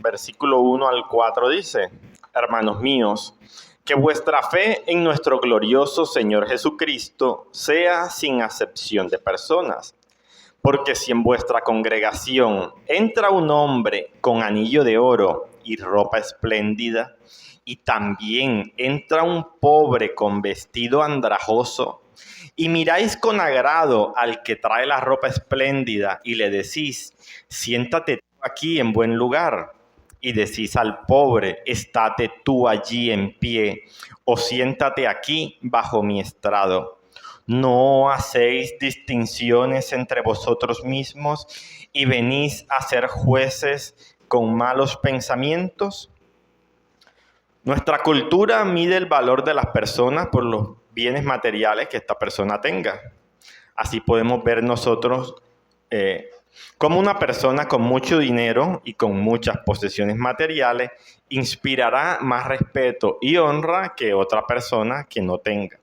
versículo 1 al 4 dice: Hermanos míos, que vuestra fe en nuestro glorioso Señor Jesucristo sea sin acepción de personas. Porque si en vuestra congregación entra un hombre con anillo de oro y ropa espléndida, y también entra un pobre con vestido andrajoso, y miráis con agrado al que trae la ropa espléndida y le decís: siéntate tú aquí en buen lugar, y decís al pobre: estate tú allí en pie, o siéntate aquí bajo mi estrado. ¿No hacéis distinciones entre vosotros mismos y venís a ser jueces con malos pensamientos? Nuestra cultura mide el valor de las personas por los bienes materiales que esta persona tenga. Así podemos ver nosotros cómo una persona con mucho dinero y con muchas posesiones materiales inspirará más respeto y honra que otra persona que no tenga.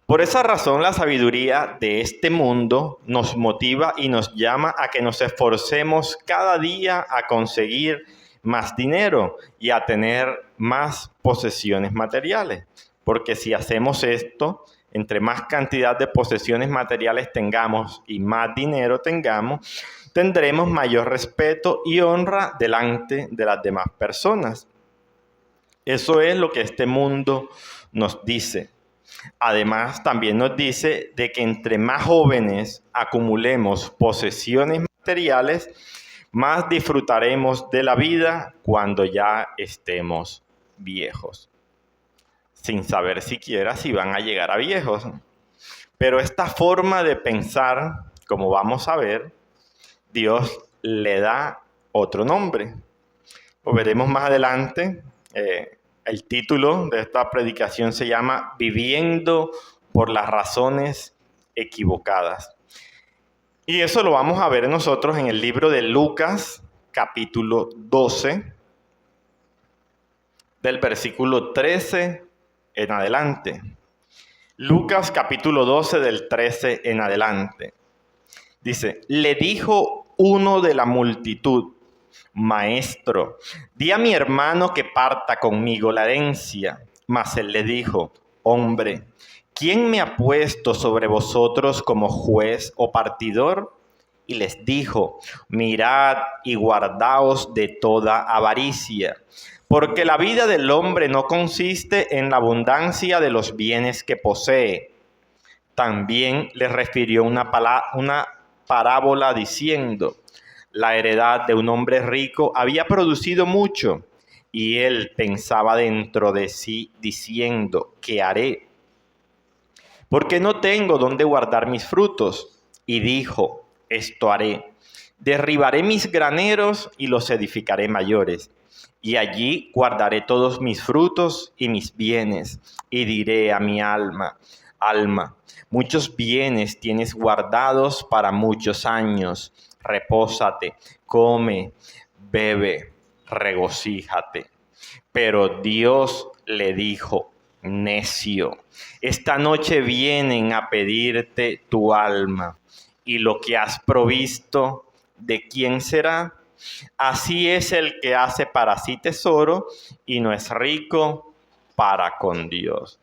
Por esa razón, la sabiduría de este mundo nos motiva y nos llama a que nos esforcemos cada día a conseguir más dinero y a tener más posesiones materiales. Porque si hacemos esto, entre más cantidad de posesiones materiales tengamos y más dinero tengamos, tendremos mayor respeto y honra delante de las demás personas. Eso es lo que este mundo nos dice. Además, también nos dice de que entre más jóvenes acumulemos posesiones materiales, más disfrutaremos de la vida cuando ya estemos viejos, sin saber siquiera si van a llegar a viejos. Pero esta forma de pensar, como vamos a ver, Dios le da otro nombre. Lo veremos más adelante. El título de esta predicación se llama Viviendo por las razones equivocadas. Y eso lo vamos a ver nosotros en el libro de Lucas, capítulo 12, del versículo 13 en adelante. Lucas, capítulo 12, del 13 en adelante. Dice: le dijo uno de la multitud: Maestro, di a mi hermano que parta conmigo la herencia. Mas él le dijo: Hombre, ¿quién me ha puesto sobre vosotros como juez o partidor? Y les dijo: Mirad y guardaos de toda avaricia, porque la vida del hombre no consiste en la abundancia de los bienes que posee. También les refirió una parábola diciendo: la heredad de un hombre rico había producido mucho, y él pensaba dentro de sí, diciendo: ¿qué haré? Porque no tengo dónde guardar mis frutos. Y dijo: esto haré: derribaré mis graneros y los edificaré mayores, y allí guardaré todos mis frutos y mis bienes. Y diré a mi alma: alma, muchos bienes tienes guardados para muchos años. Repósate, come, bebe, regocíjate. Pero Dios le dijo: necio, esta noche vienen a pedirte tu alma, y lo que has provisto, ¿de quién será? Así es el que hace para sí tesoro y no es rico para con Dios.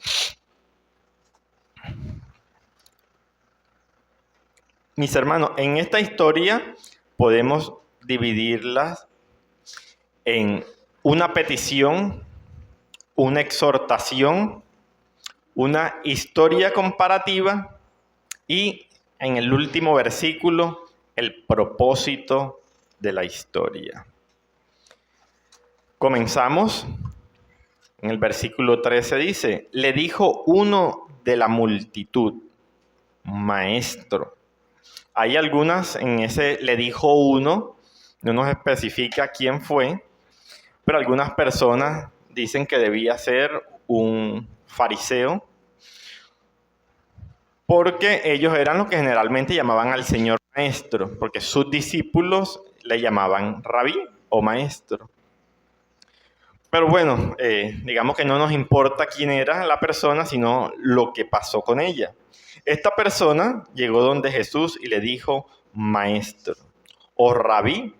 Mis hermanos, en esta historia podemos dividirlas en una petición, una exhortación, una historia comparativa y en el último versículo el propósito de la historia. Comenzamos. En el versículo 13 dice: le dijo uno de la multitud: Maestro. Hay algunas en ese le dijo uno, no nos especifica quién fue, pero algunas personas dicen que debía ser un fariseo, porque ellos eran los que generalmente llamaban al Señor maestro, porque sus discípulos le llamaban rabí o maestro. Pero bueno, digamos que no nos importa quién era la persona, sino lo que pasó con ella. Esta persona llegó donde Jesús y le dijo: maestro o rabí.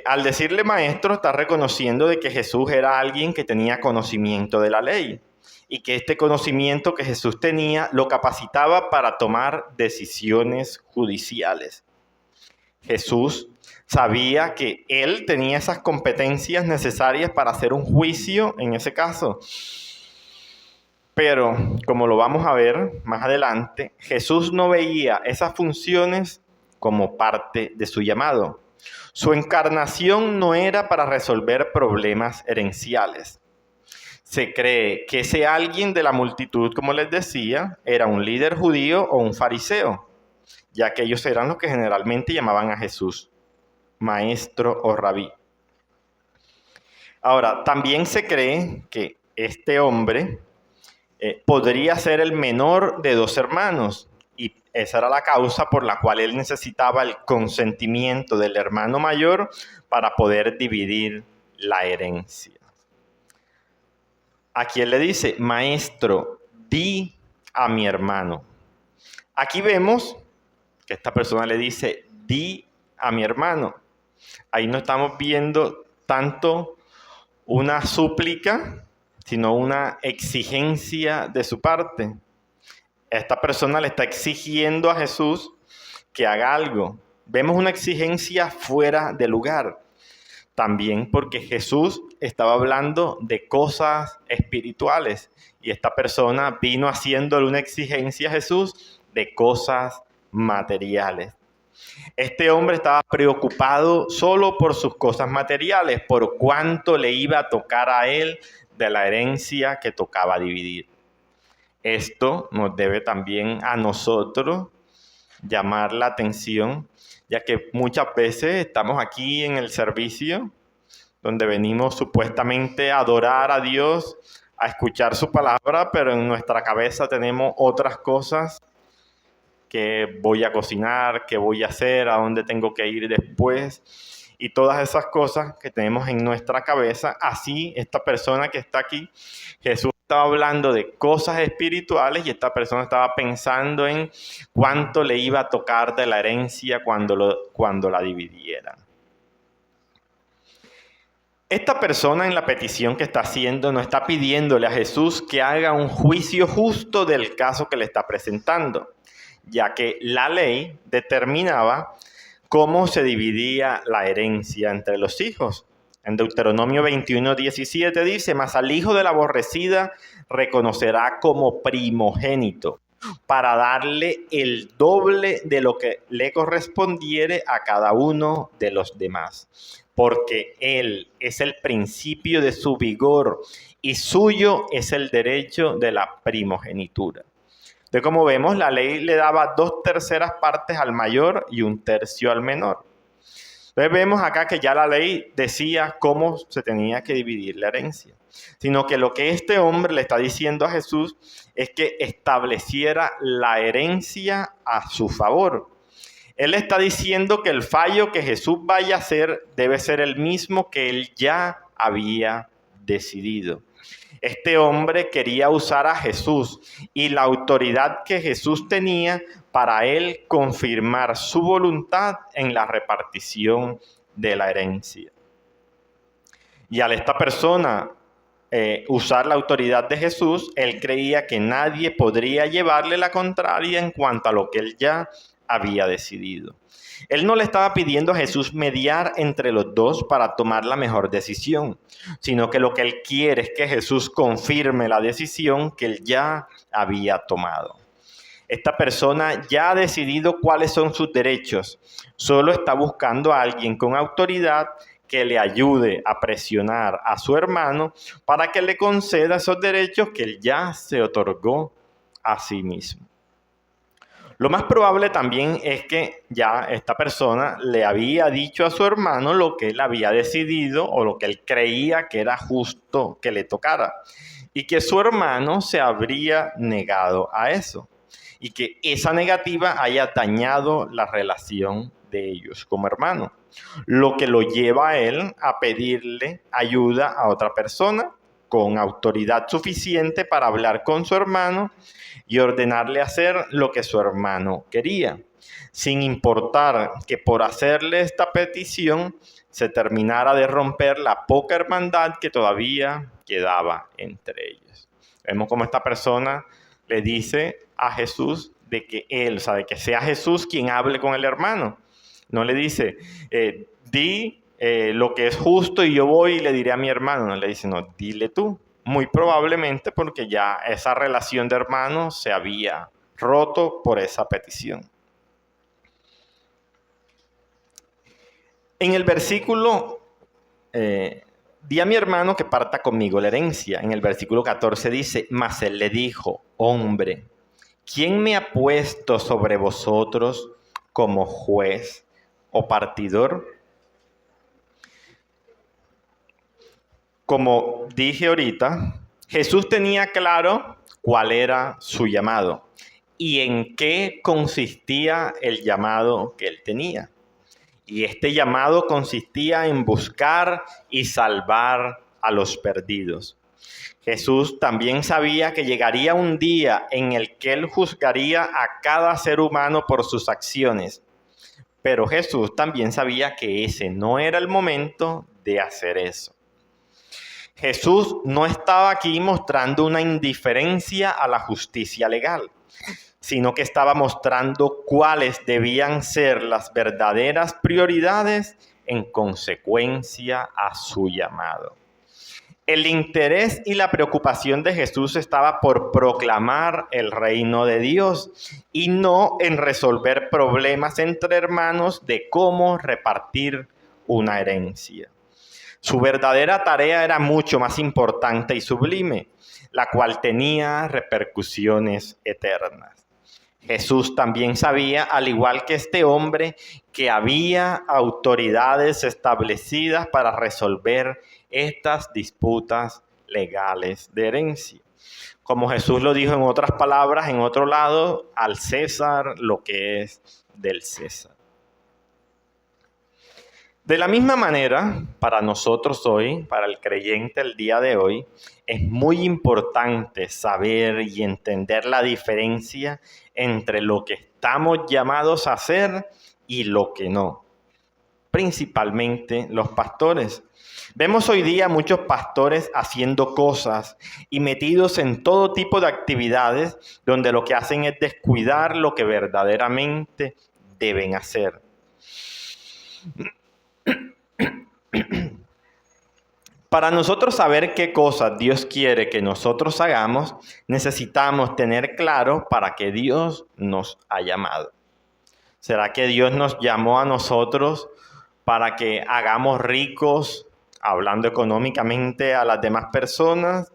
Al decirle maestro, está reconociendo de que Jesús era alguien que tenía conocimiento de la ley y que este conocimiento que Jesús tenía lo capacitaba para tomar decisiones judiciales. Jesús sabía que él tenía esas competencias necesarias para hacer un juicio en ese caso. Pero, como lo vamos a ver más adelante, Jesús no veía esas funciones como parte de su llamado. Su encarnación no era para resolver problemas herenciales. Se cree que ese alguien de la multitud, como les decía, era un líder judío o un fariseo, ya que ellos eran los que generalmente llamaban a Jesús maestro o rabí. Ahora, también se cree que este hombre podría ser el menor de dos hermanos, y esa era la causa por la cual él necesitaba el consentimiento del hermano mayor para poder dividir la herencia. Aquí él le dice, maestro, di a mi hermano. Aquí vemos que esta persona le dice, di a mi hermano. Ahí no estamos viendo tanto una súplica, sino una exigencia de su parte. Esta persona le está exigiendo a Jesús que haga algo. Vemos una exigencia fuera de lugar. También porque Jesús estaba hablando de cosas espirituales y esta persona vino haciéndole una exigencia a Jesús de cosas materiales. Este hombre estaba preocupado solo por sus cosas materiales, por cuánto le iba a tocar a él de la herencia que tocaba dividir. Esto nos debe también a nosotros llamar la atención, ya que muchas veces estamos aquí en el servicio, donde venimos supuestamente a adorar a Dios, a escuchar su palabra, pero en nuestra cabeza tenemos otras cosas. ¿Qué voy a cocinar? ¿Qué voy a hacer? ¿A dónde tengo que ir después? Y todas esas cosas que tenemos en nuestra cabeza. Así, esta persona que está aquí, Jesús estaba hablando de cosas espirituales y esta persona estaba pensando en cuánto le iba a tocar de la herencia cuando la dividiera. Esta persona en la petición que está haciendo no está pidiéndole a Jesús que haga un juicio justo del caso que le está presentando, ya que la ley determinaba cómo se dividía la herencia entre los hijos. En Deuteronomio 21:17 dice, mas al hijo de la aborrecida reconocerá como primogénito, para darle el doble de lo que le correspondiere a cada uno de los demás, porque él es el principio de su vigor y suyo es el derecho de la primogenitura. Entonces, como vemos, la ley le daba 2/3 partes al mayor y 1/3 al menor. Entonces vemos acá que ya la ley decía cómo se tenía que dividir la herencia, sino que lo que este hombre le está diciendo a Jesús es que estableciera la herencia a su favor. Él está diciendo que el fallo que Jesús vaya a hacer debe ser el mismo que él ya había decidido. Este hombre quería usar a Jesús y la autoridad que Jesús tenía para él confirmar su voluntad en la repartición de la herencia. Y al esta persona usar la autoridad de Jesús, él creía que nadie podría llevarle la contraria en cuanto a lo que él ya había decidido. Él no le estaba pidiendo a Jesús mediar entre los dos para tomar la mejor decisión, sino que lo que él quiere es que Jesús confirme la decisión que él ya había tomado. Esta persona ya ha decidido cuáles son sus derechos. Solo está buscando a alguien con autoridad que le ayude a presionar a su hermano para que le conceda esos derechos que él ya se otorgó a sí mismo. Lo más probable también es que ya esta persona le había dicho a su hermano lo que él había decidido o lo que él creía que era justo que le tocara, y que su hermano se habría negado a eso, y que esa negativa haya dañado la relación de ellos como hermanos, lo que lo lleva a él a pedirle ayuda a otra persona con autoridad suficiente para hablar con su hermano y ordenarle hacer lo que su hermano quería, sin importar que por hacerle esta petición se terminara de romper la poca hermandad que todavía quedaba entre ellos. Vemos cómo esta persona le dice a Jesús de que él, o sea, de que sea Jesús quien hable con el hermano. No le dice, di lo que es justo y yo voy y le diré a mi hermano. No le dice, no, dile tú. Muy probablemente porque ya esa relación de hermanos se había roto por esa petición. En el versículo, di a mi hermano que parta conmigo la herencia. En el versículo 14 dice, mas él le dijo, hombre, ¿quién me ha puesto sobre vosotros como juez o partidor? Como dije ahorita, Jesús tenía claro cuál era su llamado y en qué consistía el llamado que él tenía. Y este llamado consistía en buscar y salvar a los perdidos. Jesús también sabía que llegaría un día en el que él juzgaría a cada ser humano por sus acciones. Pero Jesús también sabía que ese no era el momento de hacer eso. Jesús no estaba aquí mostrando una indiferencia a la justicia legal, sino que estaba mostrando cuáles debían ser las verdaderas prioridades en consecuencia a su llamado. El interés y la preocupación de Jesús estaba por proclamar el reino de Dios y no en resolver problemas entre hermanos de cómo repartir una herencia. Su verdadera tarea era mucho más importante y sublime, la cual tenía repercusiones eternas. Jesús también sabía, al igual que este hombre, que había autoridades establecidas para resolver estas disputas legales de herencia. Como Jesús lo dijo en otras palabras, en otro lado, al César lo que es del César. De la misma manera, para nosotros hoy, para el creyente el día de hoy, es muy importante saber y entender la diferencia entre lo que estamos llamados a hacer y lo que no. Principalmente los pastores. Vemos hoy día muchos pastores haciendo cosas y metidos en todo tipo de actividades donde lo que hacen es descuidar lo que verdaderamente deben hacer. Para nosotros saber qué cosas Dios quiere que nosotros hagamos, necesitamos tener claro para qué Dios nos ha llamado. ¿Será que Dios nos llamó a nosotros para que hagamos ricos, hablando económicamente, a las demás personas?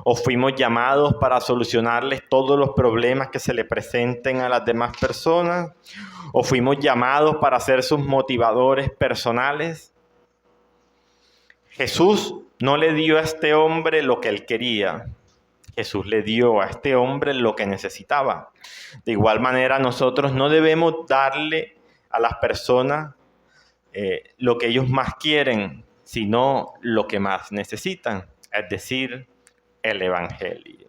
¿O fuimos llamados para solucionarles todos los problemas que se le presenten a las demás personas? ¿O fuimos llamados para ser sus motivadores personales? Jesús no le dio a este hombre lo que él quería. Jesús le dio a este hombre lo que necesitaba. De igual manera, nosotros no debemos darle a las personas lo que ellos más quieren, sino lo que más necesitan, es decir, el Evangelio.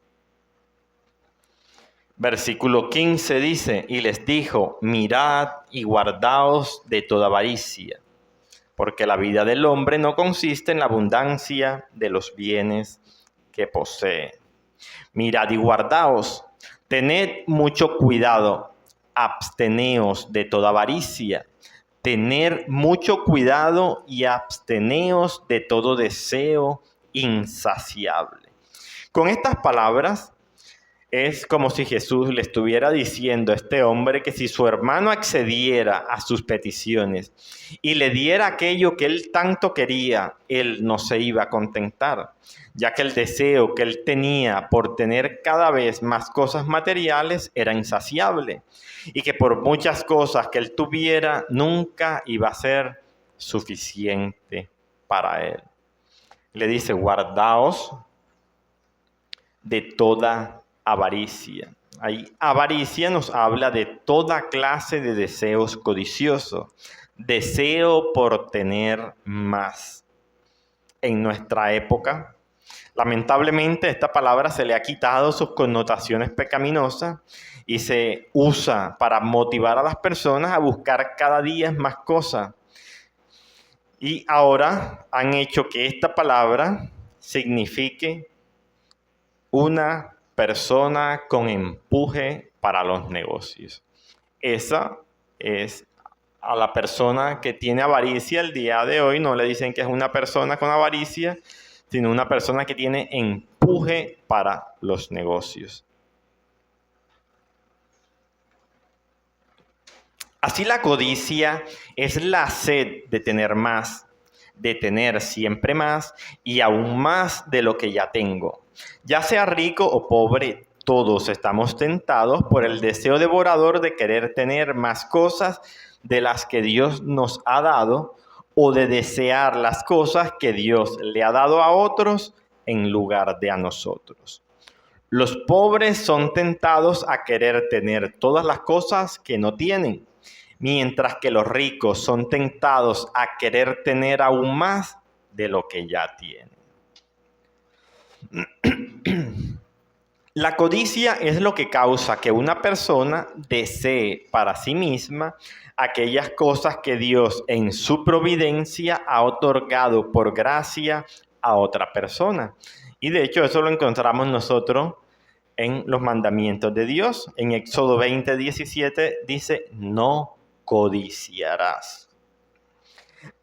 Versículo 15 dice, y les dijo, mirad y guardaos de toda avaricia, porque la vida del hombre no consiste en la abundancia de los bienes que posee. Mirad y guardaos, tened mucho cuidado, absteneos de toda avaricia, tener mucho cuidado y absteneos de todo deseo insaciable. Con estas palabras, es como si Jesús le estuviera diciendo a este hombre que si su hermano accediera a sus peticiones y le diera aquello que él tanto quería, él no se iba a contentar, ya que el deseo que él tenía por tener cada vez más cosas materiales era insaciable y que por muchas cosas que él tuviera nunca iba a ser suficiente para él. Le dice, guardaos de toda avaricia. Ahí avaricia nos habla de toda clase de deseos codiciosos, deseo por tener más. En nuestra época, lamentablemente esta palabra se le ha quitado sus connotaciones pecaminosas y se usa para motivar a las personas a buscar cada día más cosas. Y ahora han hecho que esta palabra signifique una persona con empuje para los negocios. Esa es a la persona que tiene avaricia el día de hoy. No le dicen que es una persona con avaricia, sino una persona que tiene empuje para los negocios. Así la codicia es la sed de tener más, de tener siempre más y aún más de lo que ya tengo. Ya sea rico o pobre, todos estamos tentados por el deseo devorador de querer tener más cosas de las que Dios nos ha dado o de desear las cosas que Dios le ha dado a otros en lugar de a nosotros. Los pobres son tentados a querer tener todas las cosas que no tienen, mientras que los ricos son tentados a querer tener aún más de lo que ya tienen. La codicia es lo que causa que una persona desee para sí misma aquellas cosas que Dios en su providencia ha otorgado por gracia a otra persona. Y de hecho eso lo encontramos nosotros en los mandamientos de Dios. En Éxodo 20:17 dice, no codiciarás.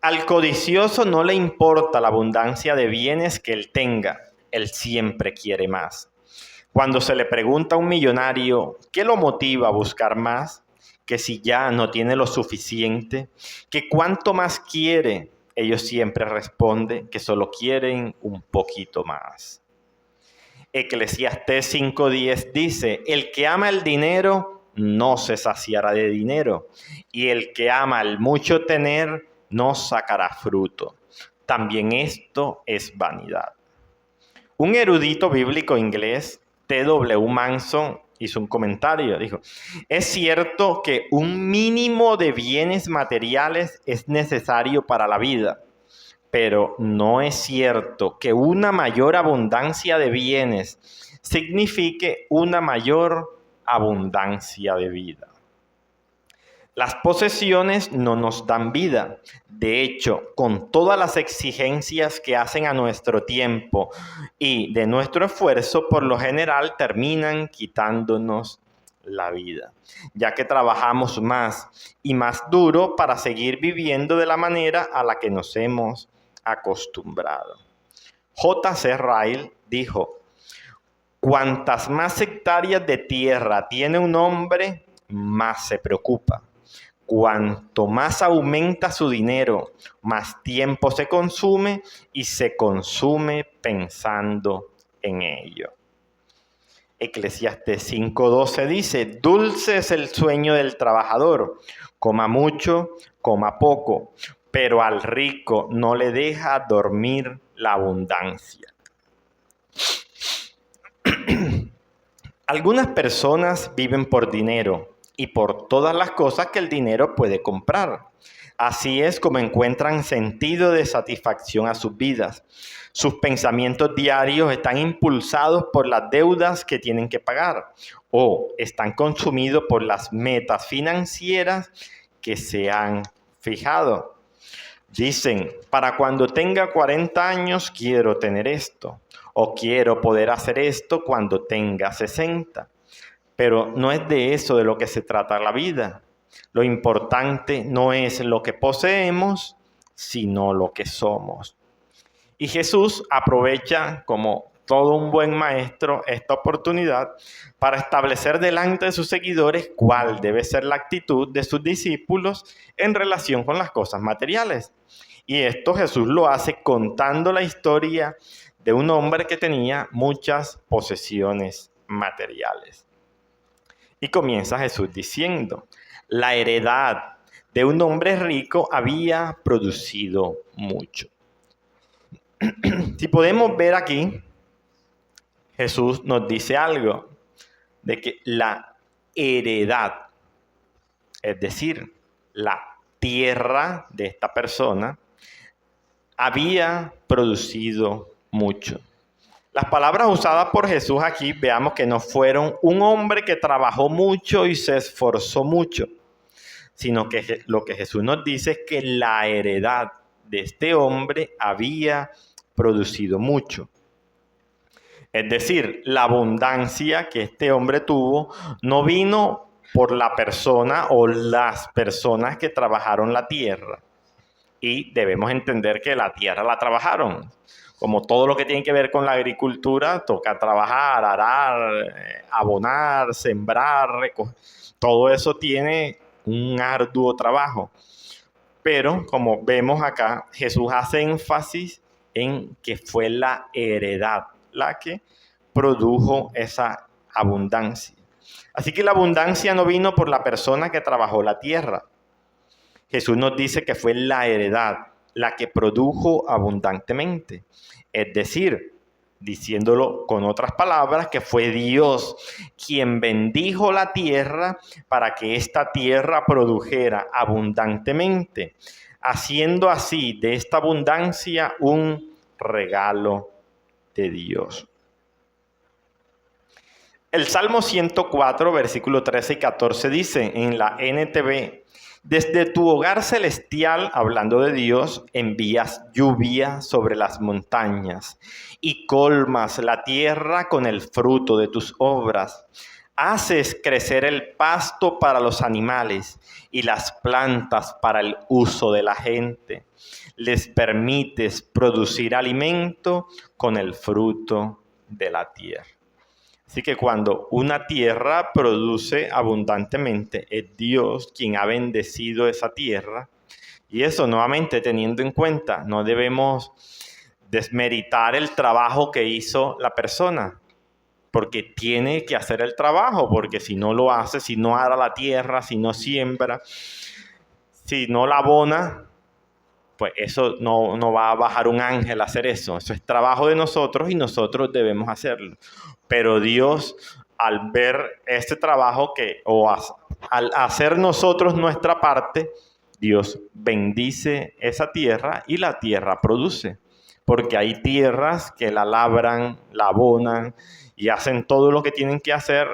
Al codicioso no le importa la abundancia de bienes que él tenga, él siempre quiere más. Cuando se le pregunta a un millonario qué lo motiva a buscar más, que si ya no tiene lo suficiente, que cuánto más quiere, ellos siempre responden que solo quieren un poquito más. Eclesiastés 5:10 dice, el que ama el dinero no se saciará de dinero, y el que ama el mucho tener no sacará fruto. También esto es vanidad. Un erudito bíblico inglés, T.W. Manson, hizo un comentario. Dijo, es cierto que un mínimo de bienes materiales es necesario para la vida, pero no es cierto que una mayor abundancia de bienes signifique una mayor abundancia de vida. Las posesiones no nos dan vida. De hecho, con todas las exigencias que hacen a nuestro tiempo y de nuestro esfuerzo, por lo general terminan quitándonos la vida, ya que trabajamos más y más duro para seguir viviendo de la manera a la que nos hemos acostumbrado. J.C. Ryle dijo, cuantas más hectáreas de tierra tiene un hombre, más se preocupa. Cuanto más aumenta su dinero, más tiempo se consume y se consume pensando en ello. Eclesiastés 5:12 dice, dulce es el sueño del trabajador, coma mucho, coma poco, pero al rico no le deja dormir la abundancia. Algunas personas viven por dinero y por todas las cosas que el dinero puede comprar. Así es como encuentran sentido de satisfacción a sus vidas. Sus pensamientos diarios están impulsados por las deudas que tienen que pagar o están consumidos por las metas financieras que se han fijado. Dicen, para cuando tenga 40 años quiero tener esto, o quiero poder hacer esto cuando tenga 60. Pero no es de eso de lo que se trata la vida. Lo importante no es lo que poseemos, sino lo que somos. Y Jesús aprovecha, como todo un buen maestro, esta oportunidad para establecer delante de sus seguidores cuál debe ser la actitud de sus discípulos en relación con las cosas materiales. Y esto Jesús lo hace contando la historia de un hombre que tenía muchas posesiones materiales. Y comienza Jesús diciendo, la heredad de un hombre rico había producido mucho. Si podemos ver aquí, Jesús nos dice algo de que la heredad, es decir, la tierra de esta persona, había producido mucho. Las palabras usadas por Jesús aquí, veamos que no fueron un hombre que trabajó mucho y se esforzó mucho, sino que lo que Jesús nos dice es que la heredad de este hombre había producido mucho. Es decir, la abundancia que este hombre tuvo no vino por la persona o las personas que trabajaron la tierra. Y debemos entender que la tierra la trabajaron. Como todo lo que tiene que ver con la agricultura, toca trabajar, arar, abonar, sembrar, recoger. Todo eso tiene un arduo trabajo. Pero como vemos acá, Jesús hace énfasis en que fue la heredad la que produjo esa abundancia. Así que la abundancia no vino por la persona que trabajó la tierra. Jesús nos dice que fue la heredad la que produjo abundantemente. Es decir, diciéndolo con otras palabras, que fue Dios quien bendijo la tierra para que esta tierra produjera abundantemente, haciendo así de esta abundancia un regalo de Dios. El Salmo 104, versículo 13 y 14 dice en la NTV: desde tu hogar celestial, hablando de Dios, envías lluvia sobre las montañas y colmas la tierra con el fruto de tus obras. Haces crecer el pasto para los animales y las plantas para el uso de la gente. Les permites producir alimento con el fruto de la tierra. Así que cuando una tierra produce abundantemente, es Dios quien ha bendecido esa tierra. Y eso, nuevamente, teniendo en cuenta, no debemos desmeritar el trabajo que hizo la persona, porque tiene que hacer el trabajo, porque si no lo hace, si no ara la tierra, si no siembra, si no la abona, pues eso no va a bajar un ángel a hacer eso. Eso es trabajo de nosotros y nosotros debemos hacerlo. Pero Dios, al ver este trabajo al hacer nosotros nuestra parte, Dios bendice esa tierra y la tierra produce. Porque hay tierras que la labran, la abonan y hacen todo lo que tienen que hacer,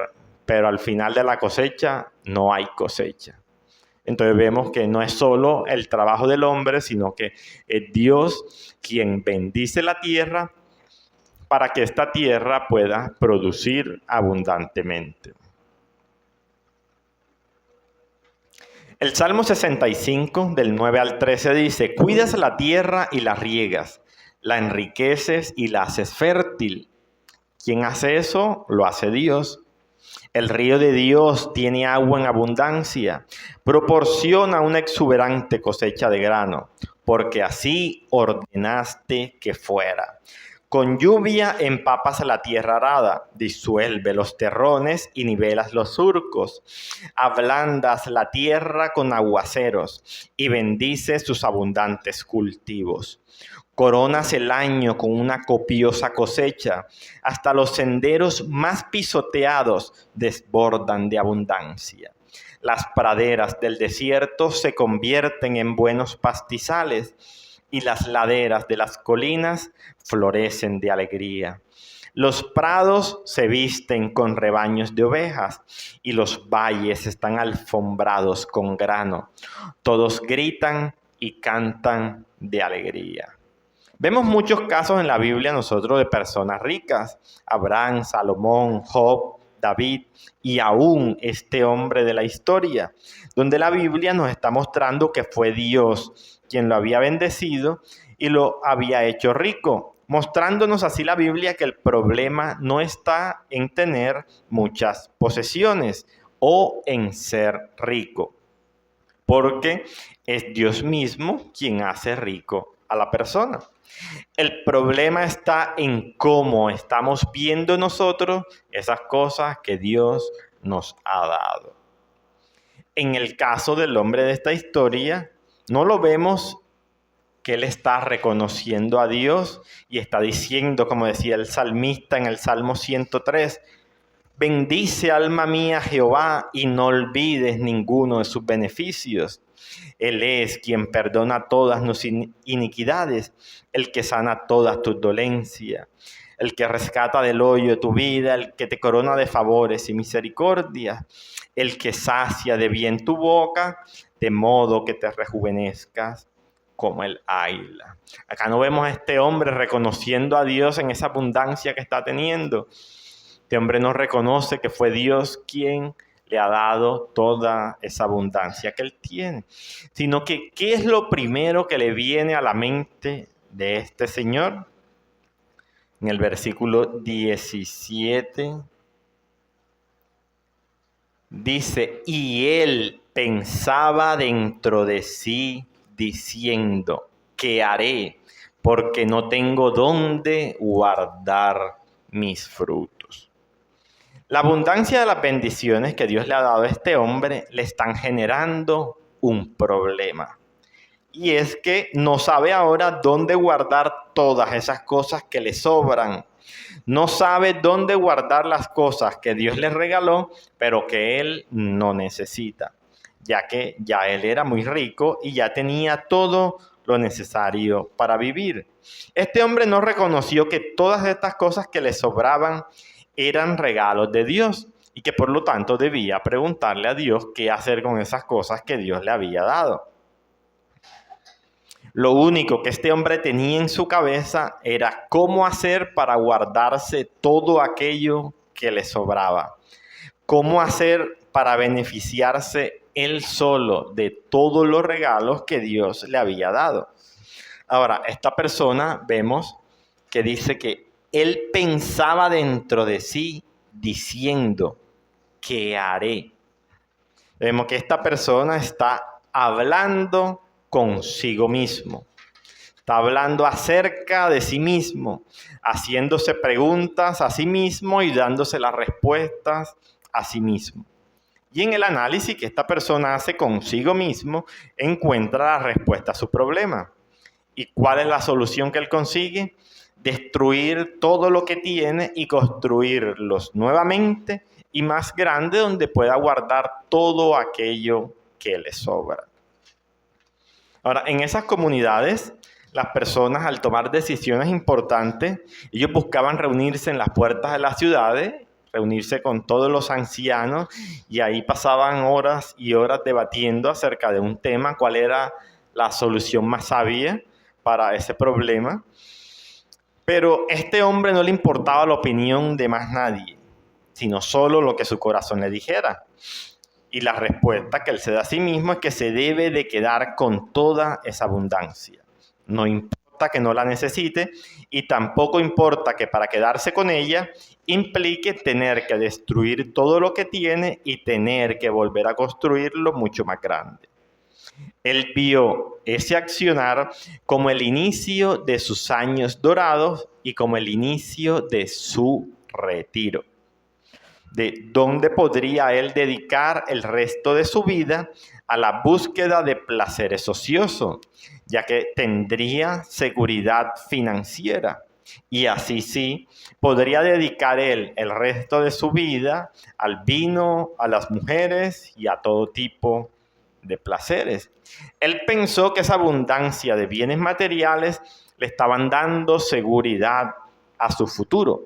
pero al final de la cosecha no hay cosecha. Entonces vemos que no es solo el trabajo del hombre, sino que es Dios quien bendice la tierra para que esta tierra pueda producir abundantemente. El Salmo 65, del 9 al 13 dice: cuidas la tierra y la riegas, la enriqueces y la haces fértil. ¿Quién hace eso? Lo hace Dios. El río de Dios tiene agua en abundancia, proporciona una exuberante cosecha de grano, porque así ordenaste que fuera. Con lluvia empapas la tierra arada, disuelve los terrones y nivelas los surcos. Ablandas la tierra con aguaceros y bendices sus abundantes cultivos. Coronas el año con una copiosa cosecha, hasta los senderos más pisoteados desbordan de abundancia. Las praderas del desierto se convierten en buenos pastizales y las laderas de las colinas florecen de alegría. Los prados se visten con rebaños de ovejas y los valles están alfombrados con grano. Todos gritan y cantan de alegría. Vemos muchos casos en la Biblia nosotros de personas ricas: Abraham, Salomón, Job, David y aún este hombre de la historia, donde la Biblia nos está mostrando que fue Dios quien lo había bendecido y lo había hecho rico, mostrándonos así la Biblia que el problema no está en tener muchas posesiones o en ser rico, porque es Dios mismo quien hace rico a la persona. El problema está en cómo estamos viendo nosotros esas cosas que Dios nos ha dado. En el caso del hombre de esta historia, no lo vemos que él está reconociendo a Dios y está diciendo, como decía el salmista en el Salmo 103, bendice alma mía Jehová y no olvides ninguno de sus beneficios. Él es quien perdona todas nuestras iniquidades, el que sana todas tus dolencias, el que rescata del hoyo de tu vida, el que te corona de favores y misericordias, el que sacia de bien tu boca, de modo que te rejuvenezcas como el águila. Acá no vemos a este hombre reconociendo a Dios en esa abundancia que está teniendo. Este hombre no reconoce que fue Dios quien le ha dado toda esa abundancia que él tiene, sino que ¿qué es lo primero que le viene a la mente de este señor? En el versículo 17 dice, y él pensaba dentro de sí diciendo, ¿qué haré? Porque no tengo dónde guardar mis frutos. La abundancia de las bendiciones que Dios le ha dado a este hombre le están generando un problema. Y es que no sabe ahora dónde guardar todas esas cosas que le sobran. No sabe dónde guardar las cosas que Dios le regaló, pero que él no necesita, ya que ya él era muy rico y ya tenía todo lo necesario para vivir. Este hombre no reconoció que todas estas cosas que le sobraban eran regalos de Dios y que por lo tanto debía preguntarle a Dios qué hacer con esas cosas que Dios le había dado. Lo único que este hombre tenía en su cabeza era cómo hacer para guardarse todo aquello que le sobraba. Cómo hacer para beneficiarse él solo de todos los regalos que Dios le había dado. Ahora, esta persona vemos que dice que él pensaba dentro de sí diciendo, ¿qué haré? Vemos que esta persona está hablando consigo mismo. Está hablando acerca de sí mismo, haciéndose preguntas a sí mismo y dándose las respuestas a sí mismo. Y en el análisis que esta persona hace consigo mismo, encuentra la respuesta a su problema. ¿Y cuál es la solución que él consigue? Destruir todo lo que tiene y construirlos nuevamente y más grande donde pueda guardar todo aquello que le sobra. Ahora, en esas comunidades, las personas al tomar decisiones importantes, ellos buscaban reunirse en las puertas de las ciudades, reunirse con todos los ancianos y ahí pasaban horas y horas debatiendo acerca de un tema, cuál era la solución más sabia para ese problema. Pero a este hombre no le importaba la opinión de más nadie, sino solo lo que su corazón le dijera. Y la respuesta que él se da a sí mismo es que se debe de quedar con toda esa abundancia. No importa que no la necesite y tampoco importa que para quedarse con ella implique tener que destruir todo lo que tiene y tener que volver a construirlo mucho más grande. Él vio ese accionar como el inicio de sus años dorados y como el inicio de su retiro. De dónde podría él dedicar el resto de su vida a la búsqueda de placeres ociosos, ya que tendría seguridad financiera. Y así sí, podría dedicar él el resto de su vida al vino, a las mujeres y a todo tipo de placeres. Él pensó que esa abundancia de bienes materiales le estaban dando seguridad a su futuro.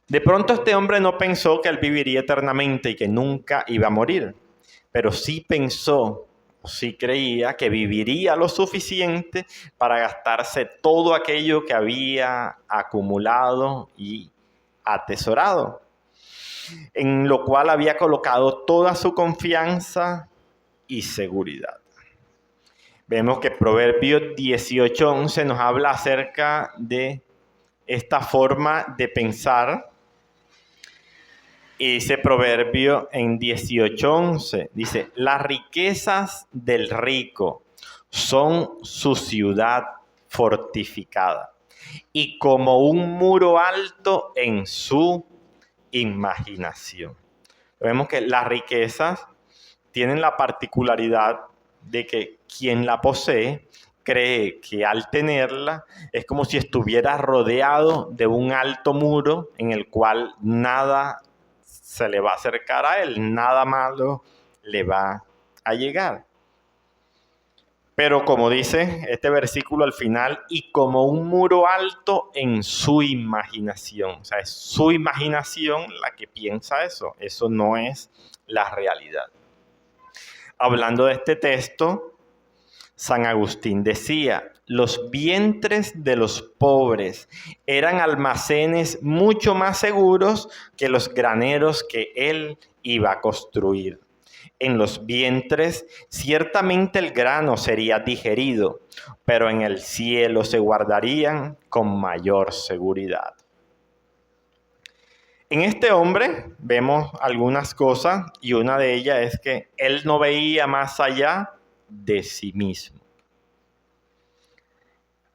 De pronto este hombre no pensó que él viviría eternamente y que nunca iba a morir, pero sí pensó, o sí creía que viviría lo suficiente para gastarse todo aquello que había acumulado y atesorado, en lo cual había colocado toda su confianza y seguridad. Vemos que Proverbios 18:11 nos habla acerca de esta forma de pensar. Y ese proverbio en 18:11 dice, las riquezas del rico son su ciudad fortificada y como un muro alto en su imaginación. Vemos que las riquezas tienen la particularidad de que quien la posee cree que al tenerla es como si estuviera rodeado de un alto muro en el cual nada se le va a acercar a él, nada malo le va a llegar. Pero como dice este versículo al final, y como un muro alto en su imaginación. O sea, es su imaginación la que piensa eso. Eso no es la realidad. Hablando de este texto, San Agustín decía, los vientres de los pobres eran almacenes mucho más seguros que los graneros que él iba a construir. En los vientres ciertamente el grano sería digerido, pero en el cielo se guardarían con mayor seguridad. En este hombre vemos algunas cosas y una de ellas es que él no veía más allá de sí mismo.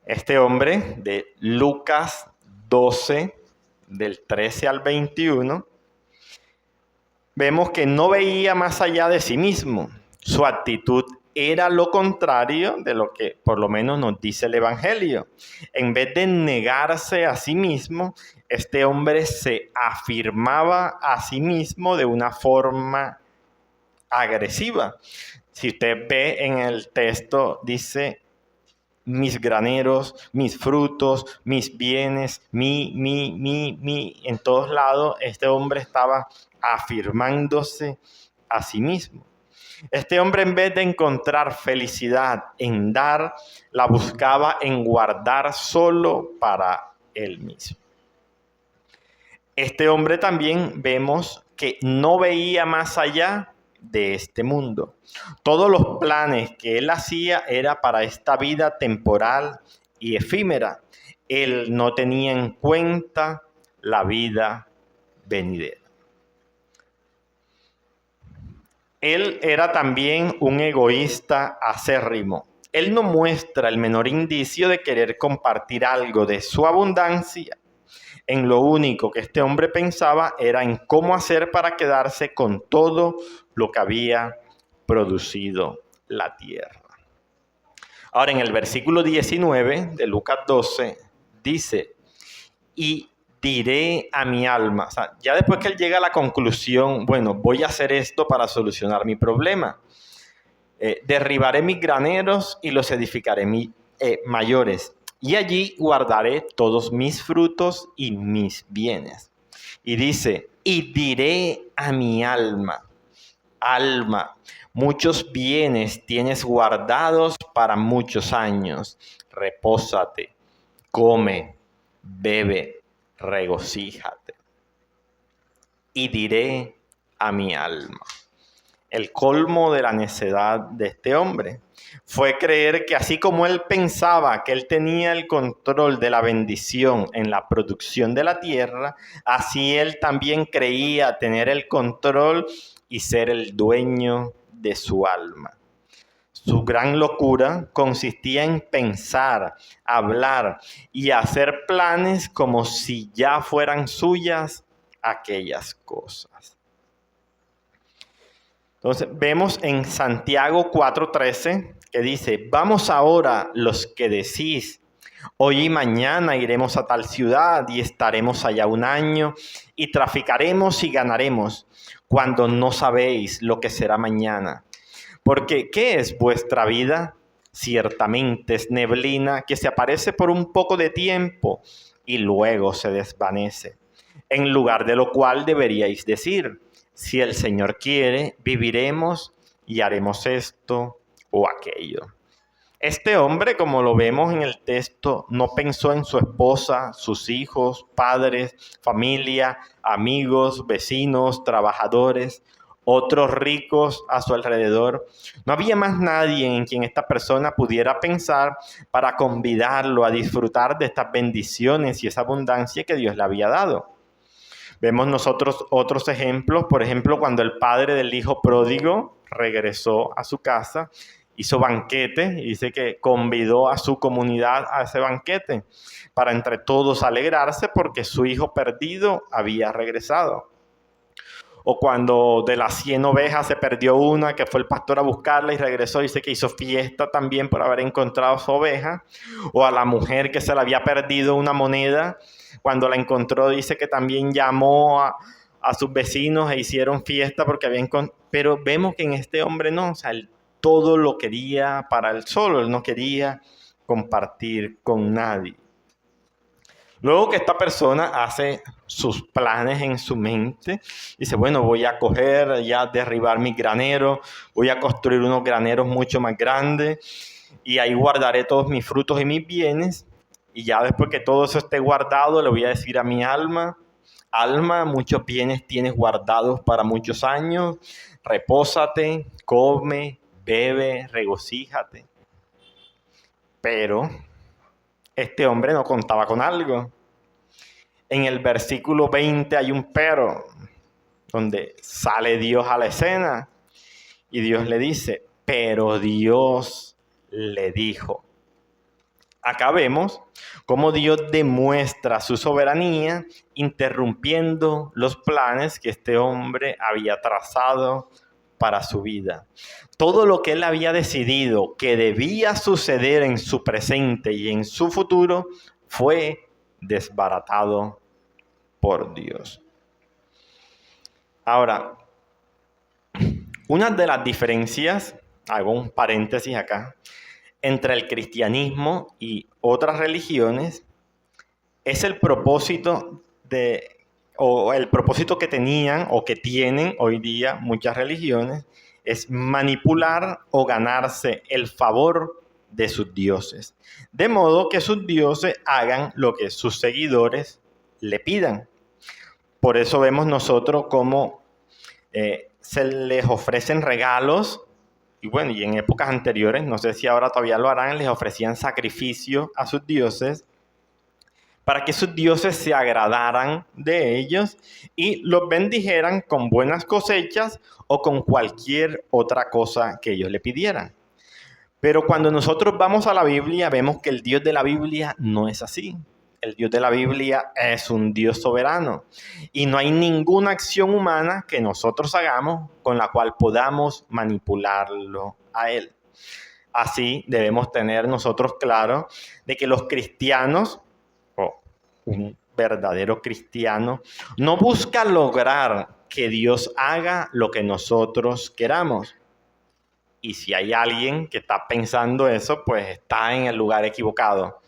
Este hombre de Lucas 12, del 13 al 21, vemos que no veía más allá de sí mismo. Su actitud era lo contrario de lo que por lo menos nos dice el Evangelio. En vez de negarse a sí mismo, este hombre se afirmaba a sí mismo de una forma agresiva. Si usted ve en el texto, dice, mis graneros, mis frutos, mis bienes, mi. En todos lados, este hombre estaba afirmándose a sí mismo. Este hombre, en vez de encontrar felicidad en dar, la buscaba en guardar solo para él mismo. Este hombre también vemos que no veía más allá de este mundo. Todos los planes que él hacía era para esta vida temporal y efímera. Él no tenía en cuenta la vida venidera. Él era también un egoísta acérrimo. Él no muestra el menor indicio de querer compartir algo de su abundancia. En lo único que este hombre pensaba era en cómo hacer para quedarse con todo lo que había producido la tierra. Ahora, en el versículo 19 de Lucas 12 dice, y diré a mi alma, o sea, ya después que él llega a la conclusión, bueno, voy a hacer esto para solucionar mi problema. Derribaré mis graneros y los edificaré mayores. Y allí guardaré todos mis frutos y mis bienes. Y dice, y diré a mi alma, alma, muchos bienes tienes guardados para muchos años. Repósate, come, bebe, regocíjate. Y diré a mi alma. El colmo de la necedad de este hombre fue creer que así como él pensaba que él tenía el control de la bendición en la producción de la tierra, así él también creía tener el control y ser el dueño de su alma. Su gran locura consistía en pensar, hablar y hacer planes como si ya fueran suyas aquellas cosas. Entonces vemos en Santiago 4:13 que dice, vamos ahora los que decís, hoy y mañana iremos a tal ciudad y estaremos allá un año y traficaremos y ganaremos, cuando no sabéis lo que será mañana. Porque ¿qué es vuestra vida? Ciertamente es neblina que se aparece por un poco de tiempo y luego se desvanece. En lugar de lo cual deberíais decir, si el Señor quiere, viviremos y haremos esto o aquello. Este hombre, como lo vemos en el texto, no pensó en su esposa, sus hijos, padres, familia, amigos, vecinos, trabajadores, otros ricos a su alrededor. No había más nadie en quien esta persona pudiera pensar para convidarlo a disfrutar de estas bendiciones y esa abundancia que Dios le había dado. Vemos nosotros otros ejemplos, por ejemplo, cuando el padre del hijo pródigo regresó a su casa, hizo banquete y dice que convidó a su comunidad a ese banquete para entre todos alegrarse porque su hijo perdido había regresado. O cuando de las 100 ovejas se perdió una, que fue el pastor a buscarla y regresó, dice que hizo fiesta también por haber encontrado su oveja. O a la mujer que se le había perdido una moneda, cuando la encontró, dice que también llamó a sus vecinos e hicieron fiesta porque había encontrado. Pero vemos que en este hombre no, o sea, él todo lo quería para él solo, él no quería compartir con nadie. Luego que esta persona hace sus planes en su mente, dice, bueno, voy a coger, ya derribar mi granero, voy a construir unos graneros mucho más grandes. y ahí guardaré todos mis frutos y mis bienes, y ya después que todo eso esté guardado, le voy a decir a mi alma, alma, muchos bienes tienes guardados para muchos años, repósate, come, bebe, regocíjate. Pero este hombre no contaba con algo. En el versículo 20 hay un pero, donde sale Dios a la escena y Dios le dice, pero Dios le dijo. Acá vemos cómo Dios demuestra su soberanía interrumpiendo los planes que este hombre había trazado para su vida. Todo lo que él había decidido que debía suceder en su presente y en su futuro fue desbaratado por Dios. Ahora, una de las diferencias, hago un paréntesis acá, entre el cristianismo y otras religiones es el propósito el propósito que tenían o que tienen hoy día muchas religiones es manipular o ganarse el favor de sus dioses, de modo que sus dioses hagan lo que sus seguidores le pidan. Por eso vemos nosotros cómo se les ofrecen regalos. Y bueno, y en épocas anteriores, no sé si ahora todavía lo harán, les ofrecían sacrificio a sus dioses para que sus dioses se agradaran de ellos y los bendijeran con buenas cosechas o con cualquier otra cosa que ellos le pidieran. Pero cuando nosotros vamos a la Biblia, vemos que el Dios de la Biblia no es así. El Dios de la Biblia es un Dios soberano y no hay ninguna acción humana que nosotros hagamos con la cual podamos manipularlo a Él. Así debemos tener nosotros claro de que los cristianos, o un verdadero cristiano, no busca lograr que Dios haga lo que nosotros queramos. Y si hay alguien que está pensando eso, pues está en el lugar equivocado.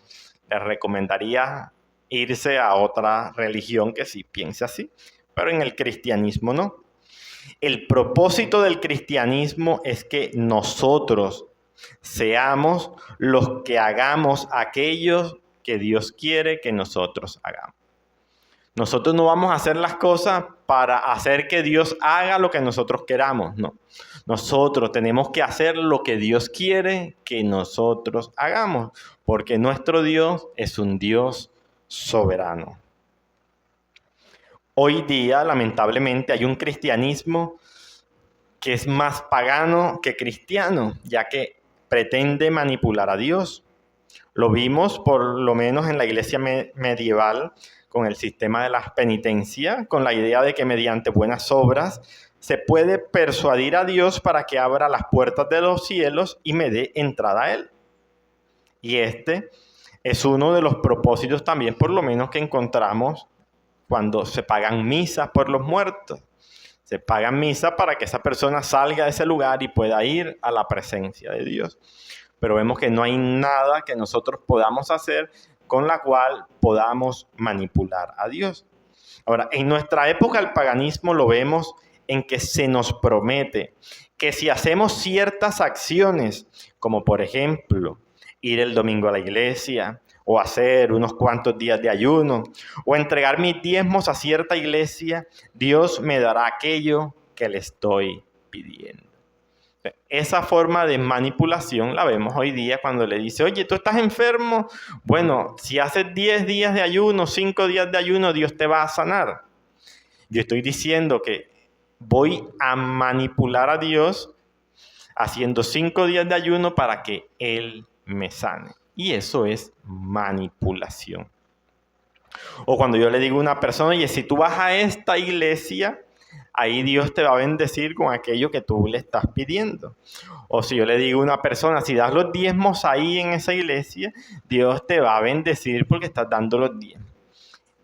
Les recomendaría irse a otra religión que sí piense así, pero en el cristianismo no. El propósito del cristianismo es que nosotros seamos los que hagamos aquellos que Dios quiere que nosotros hagamos. Nosotros no vamos a hacer las cosas para hacer que Dios haga lo que nosotros queramos, no. Nosotros tenemos que hacer lo que Dios quiere que nosotros hagamos, porque nuestro Dios es un Dios soberano. Hoy día, lamentablemente, hay un cristianismo que es más pagano que cristiano, ya que pretende manipular a Dios. Lo vimos por lo menos en la iglesia medieval con el sistema de las penitencias, con la idea de que mediante buenas obras se puede persuadir a Dios para que abra las puertas de los cielos y me dé entrada a Él. Y este es uno de los propósitos también, por lo menos, que encontramos cuando se pagan misas por los muertos. Se pagan misas para que esa persona salga de ese lugar y pueda ir a la presencia de Dios. Pero vemos que no hay nada que nosotros podamos hacer con la cual podamos manipular a Dios. Ahora, en nuestra época el paganismo lo vemos en que se nos promete que si hacemos ciertas acciones, como por ejemplo ir el domingo a la iglesia, o hacer unos cuantos días de ayuno, o entregar mis diezmos a cierta iglesia, Dios me dará aquello que le estoy pidiendo. Esa forma de manipulación la vemos hoy día cuando le dice, oye, ¿tú estás enfermo? Bueno, si haces 10 días de ayuno, 5 días de ayuno, Dios te va a sanar. Yo estoy diciendo que voy a manipular a Dios haciendo 5 días de ayuno para que Él me sane. Y eso es manipulación. O cuando yo le digo a una persona, oye, si tú vas a esta iglesia, ahí Dios te va a bendecir con aquello que tú le estás pidiendo. O si yo le digo a una persona, si das los diezmos ahí en esa iglesia, Dios te va a bendecir porque estás dando los diezmos.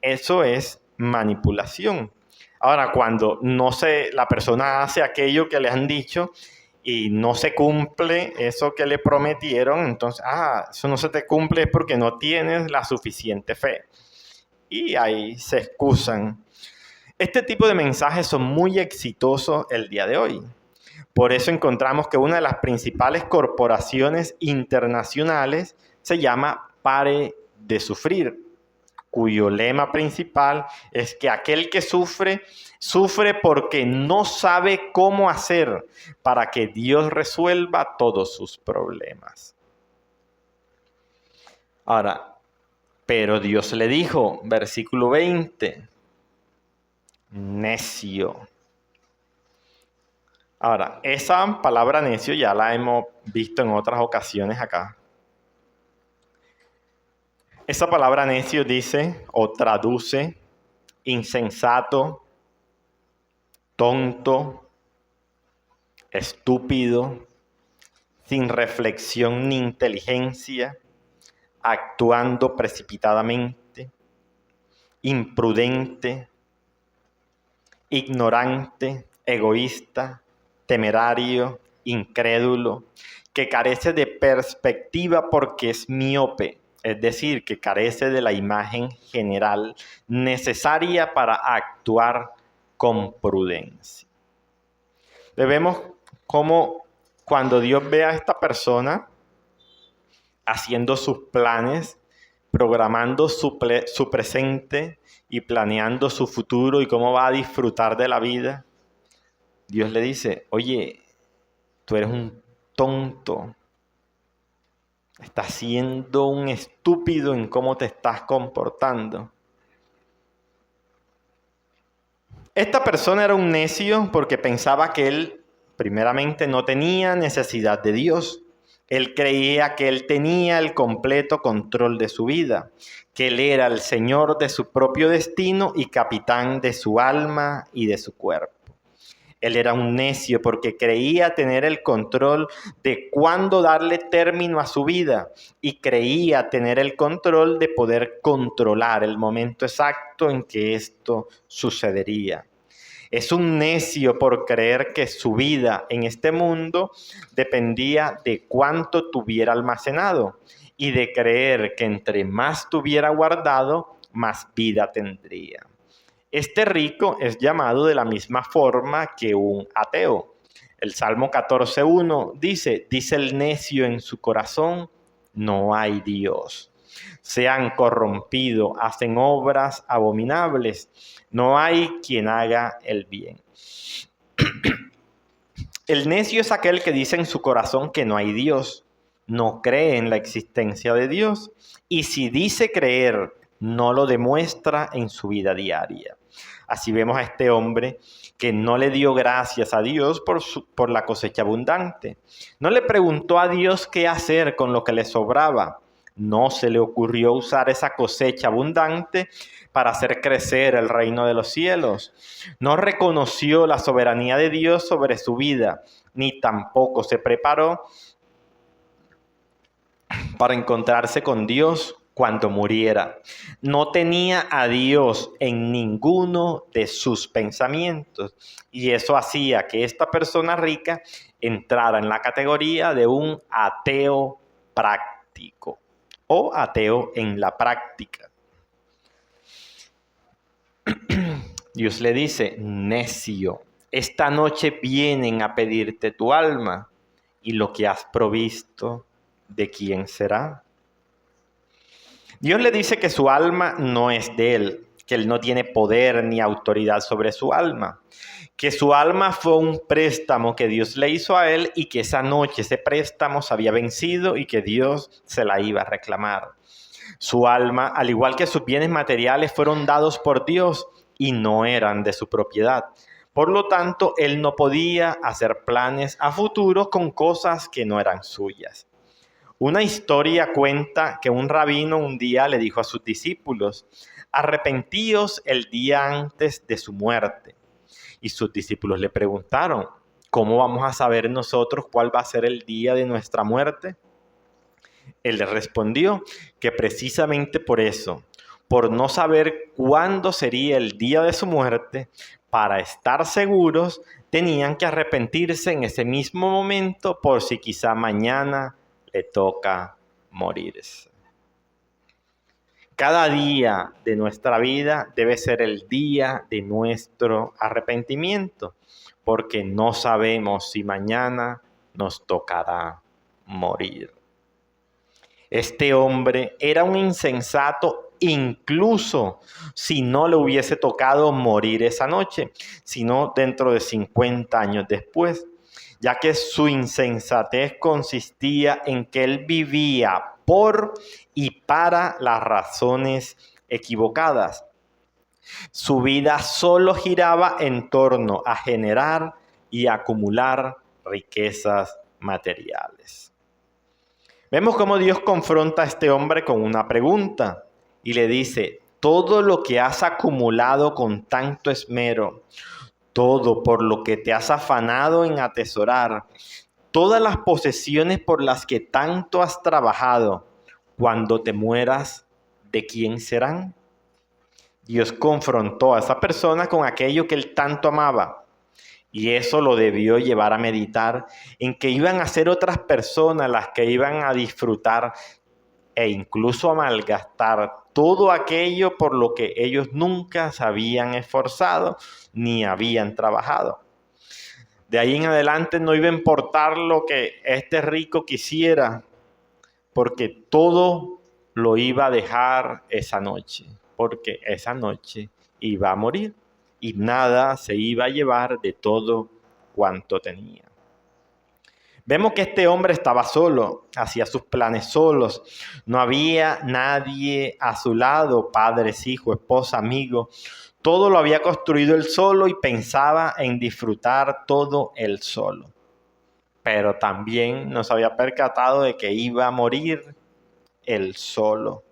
Eso es manipulación. Ahora, cuando la persona hace aquello que le han dicho y no se cumple eso que le prometieron, entonces, eso no se te cumple es porque no tienes la suficiente fe. Y ahí se excusan. Este tipo de mensajes son muy exitosos el día de hoy. Por eso encontramos que una de las principales corporaciones internacionales se llama Pare de Sufrir, cuyo lema principal es que aquel que sufre, sufre porque no sabe cómo hacer para que Dios resuelva todos sus problemas. Ahora, pero Dios le dijo, versículo 20, necio. Ahora, esa palabra necio ya la hemos visto en otras ocasiones acá. Esa palabra necio dice o traduce insensato, tonto, estúpido, sin reflexión ni inteligencia, actuando precipitadamente, imprudente, ignorante, egoísta, temerario, incrédulo, que carece de perspectiva porque es miope, es decir, que carece de la imagen general necesaria para actuar con prudencia. Vemos cómo cuando Dios ve a esta persona haciendo sus planes, programando su presente y planeando su futuro y cómo va a disfrutar de la vida, Dios le dice, oye, tú eres un tonto, estás siendo un estúpido en cómo te estás comportando. Esta persona era un necio porque pensaba que él, primeramente, no tenía necesidad de Dios. Él creía que él tenía el completo control de su vida, que él era el señor de su propio destino y capitán de su alma y de su cuerpo. Él era un necio porque creía tener el control de cuándo darle término a su vida y creía tener el control de poder controlar el momento exacto en que esto sucedería. Es un necio por creer que su vida en este mundo dependía de cuánto tuviera almacenado y de creer que entre más tuviera guardado, más vida tendría. Este rico es llamado de la misma forma que un ateo. El Salmo 14:1 dice el necio en su corazón, no hay Dios. Se han corrompido, hacen obras abominables. No hay quien haga el bien. El necio es aquel que dice en su corazón que no hay Dios. No cree en la existencia de Dios. Y si dice creer, no lo demuestra en su vida diaria. Así vemos a este hombre que no le dio gracias a Dios por la cosecha abundante. No le preguntó a Dios qué hacer con lo que le sobraba. No se le ocurrió usar esa cosecha abundante para hacer crecer el reino de los cielos. No reconoció la soberanía de Dios sobre su vida, ni tampoco se preparó para encontrarse con Dios cuando muriera. No tenía a Dios en ninguno de sus pensamientos y eso hacía que esta persona rica entrara en la categoría de un ateo práctico o ateo en la práctica. Dios le dice, necio, esta noche vienen a pedirte tu alma y lo que has provisto, ¿de quién será? Dios le dice que su alma no es de él, que él no tiene poder ni autoridad sobre su alma, que su alma fue un préstamo que Dios le hizo a él y que esa noche ese préstamo se había vencido y que Dios se la iba a reclamar. Su alma, al igual que sus bienes materiales, fueron dados por Dios y no eran de su propiedad. Por lo tanto, él no podía hacer planes a futuro con cosas que no eran suyas. Una historia cuenta que un rabino un día le dijo a sus discípulos, arrepentíos el día antes de su muerte. Y sus discípulos le preguntaron, ¿cómo vamos a saber nosotros cuál va a ser el día de nuestra muerte? Él les respondió que precisamente por eso, por no saber cuándo sería el día de su muerte, para estar seguros, tenían que arrepentirse en ese mismo momento por si quizá mañana le toca morirse. Cada día de nuestra vida debe ser el día de nuestro arrepentimiento, porque no sabemos si mañana nos tocará morir. Este hombre era un insensato incluso si no le hubiese tocado morir esa noche, sino dentro de 50 años después, ya que su insensatez consistía en que él vivía por y para las razones equivocadas. Su vida solo giraba en torno a generar y acumular riquezas materiales. Vemos cómo Dios confronta a este hombre con una pregunta y le dice: todo lo que has acumulado con tanto esmero, todo por lo que te has afanado en atesorar, todas las posesiones por las que tanto has trabajado, cuando te mueras, ¿de quién serán? Dios confrontó a esa persona con aquello que él tanto amaba. Y eso lo debió llevar a meditar en que iban a ser otras personas las que iban a disfrutar e incluso a malgastar todo aquello por lo que ellos nunca se habían esforzado ni habían trabajado. De ahí en adelante no iba a importar lo que este rico quisiera, porque todo lo iba a dejar esa noche, porque esa noche iba a morir. Y nada se iba a llevar de todo cuanto tenía. Vemos que este hombre estaba solo, hacía sus planes solos. No había nadie a su lado, padres, hijos, esposa, amigos. Todo lo había construido él solo y pensaba en disfrutar todo él solo. Pero también no se había percatado de que iba a morir él solo.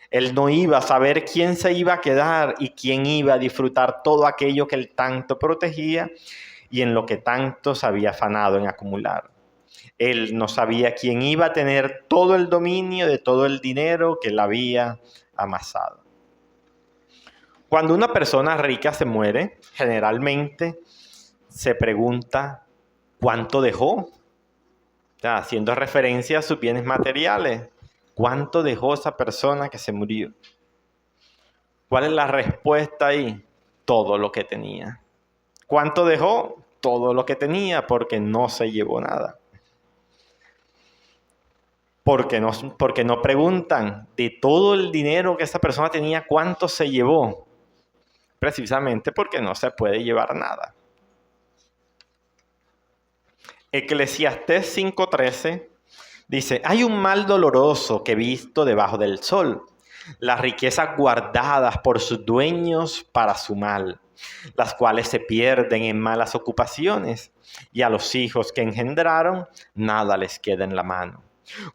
Él no iba a saber quién se iba a quedar y quién iba a disfrutar todo aquello que él tanto protegía y en lo que tanto se había afanado en acumular. Él no sabía quién iba a tener todo el dominio de todo el dinero que él había amasado. Cuando una persona rica se muere, generalmente se pregunta ¿cuánto dejó? O sea, haciendo referencia a sus bienes materiales. ¿Cuánto dejó esa persona que se murió? ¿Cuál es la respuesta ahí? Todo lo que tenía. ¿Cuánto dejó? Todo lo que tenía, porque no se llevó nada. Porque no preguntan de todo el dinero que esa persona tenía, ¿cuánto se llevó? Precisamente porque no se puede llevar nada. Eclesiastés 5:13 dice: hay un mal doloroso que he visto debajo del sol, las riquezas guardadas por sus dueños para su mal, las cuales se pierden en malas ocupaciones, y a los hijos que engendraron nada les queda en la mano.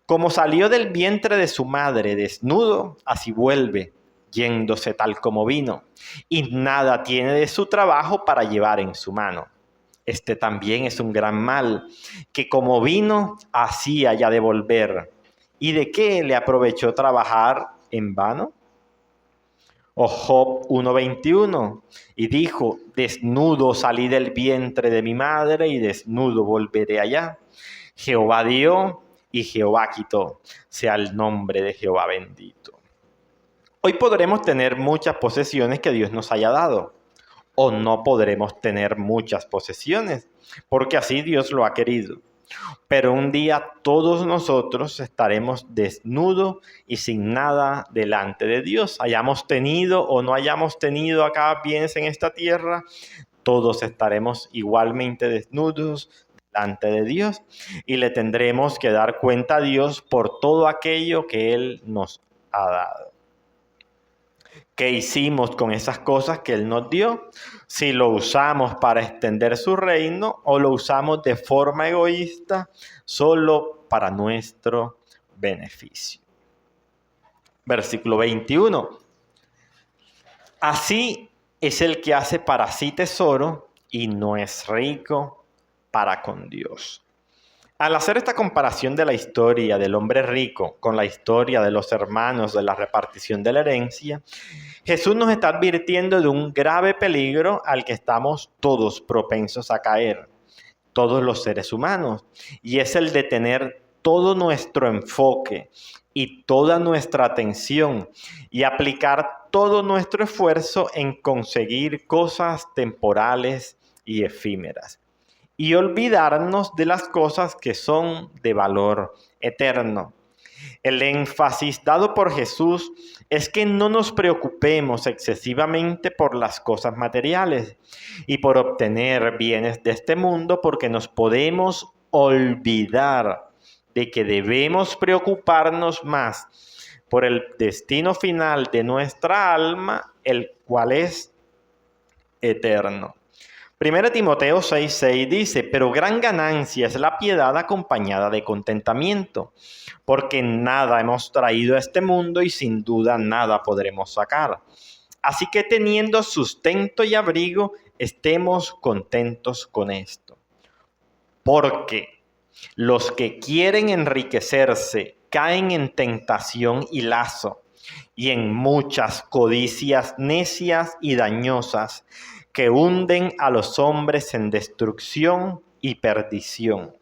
Como salió del vientre de su madre desnudo, así vuelve, yéndose tal como vino, y nada tiene de su trabajo para llevar en su mano. Este también es un gran mal, que como vino, así haya de volver. ¿Y de qué le aprovechó trabajar en vano? O Job 1:21, y dijo: desnudo salí del vientre de mi madre, y desnudo volveré allá. Jehová dio y Jehová quitó, sea el nombre de Jehová bendito. Hoy podremos tener muchas posesiones que Dios nos haya dado, o no podremos tener muchas posesiones, porque así Dios lo ha querido. Pero un día todos nosotros estaremos desnudos y sin nada delante de Dios. Hayamos tenido o no hayamos tenido acá bienes en esta tierra, todos estaremos igualmente desnudos delante de Dios y le tendremos que dar cuenta a Dios por todo aquello que Él nos ha dado. ¿Qué hicimos con esas cosas que Él nos dio? Si lo usamos para extender su reino o lo usamos de forma egoísta solo para nuestro beneficio. Versículo 21. Así es el que hace para sí tesoro y no es rico para con Dios. Al hacer esta comparación de la historia del hombre rico con la historia de los hermanos de la repartición de la herencia, Jesús nos está advirtiendo de un grave peligro al que estamos todos propensos a caer, todos los seres humanos, y es el de tener todo nuestro enfoque, y toda nuestra atención y aplicar todo nuestro esfuerzo en conseguir cosas temporales y efímeras y olvidarnos de las cosas que son de valor eterno. El énfasis dado por Jesús es que no nos preocupemos excesivamente por las cosas materiales y por obtener bienes de este mundo, porque nos podemos olvidar de que debemos preocuparnos más por el destino final de nuestra alma, el cual es eterno. 1 Timoteo 6:6 dice, pero gran ganancia es la piedad acompañada de contentamiento, porque nada hemos traído a este mundo y sin duda nada podremos sacar. Así que teniendo sustento y abrigo, estemos contentos con esto. Porque los que quieren enriquecerse caen en tentación y lazo, y en muchas codicias necias y dañosas, que hunden a los hombres en destrucción y perdición.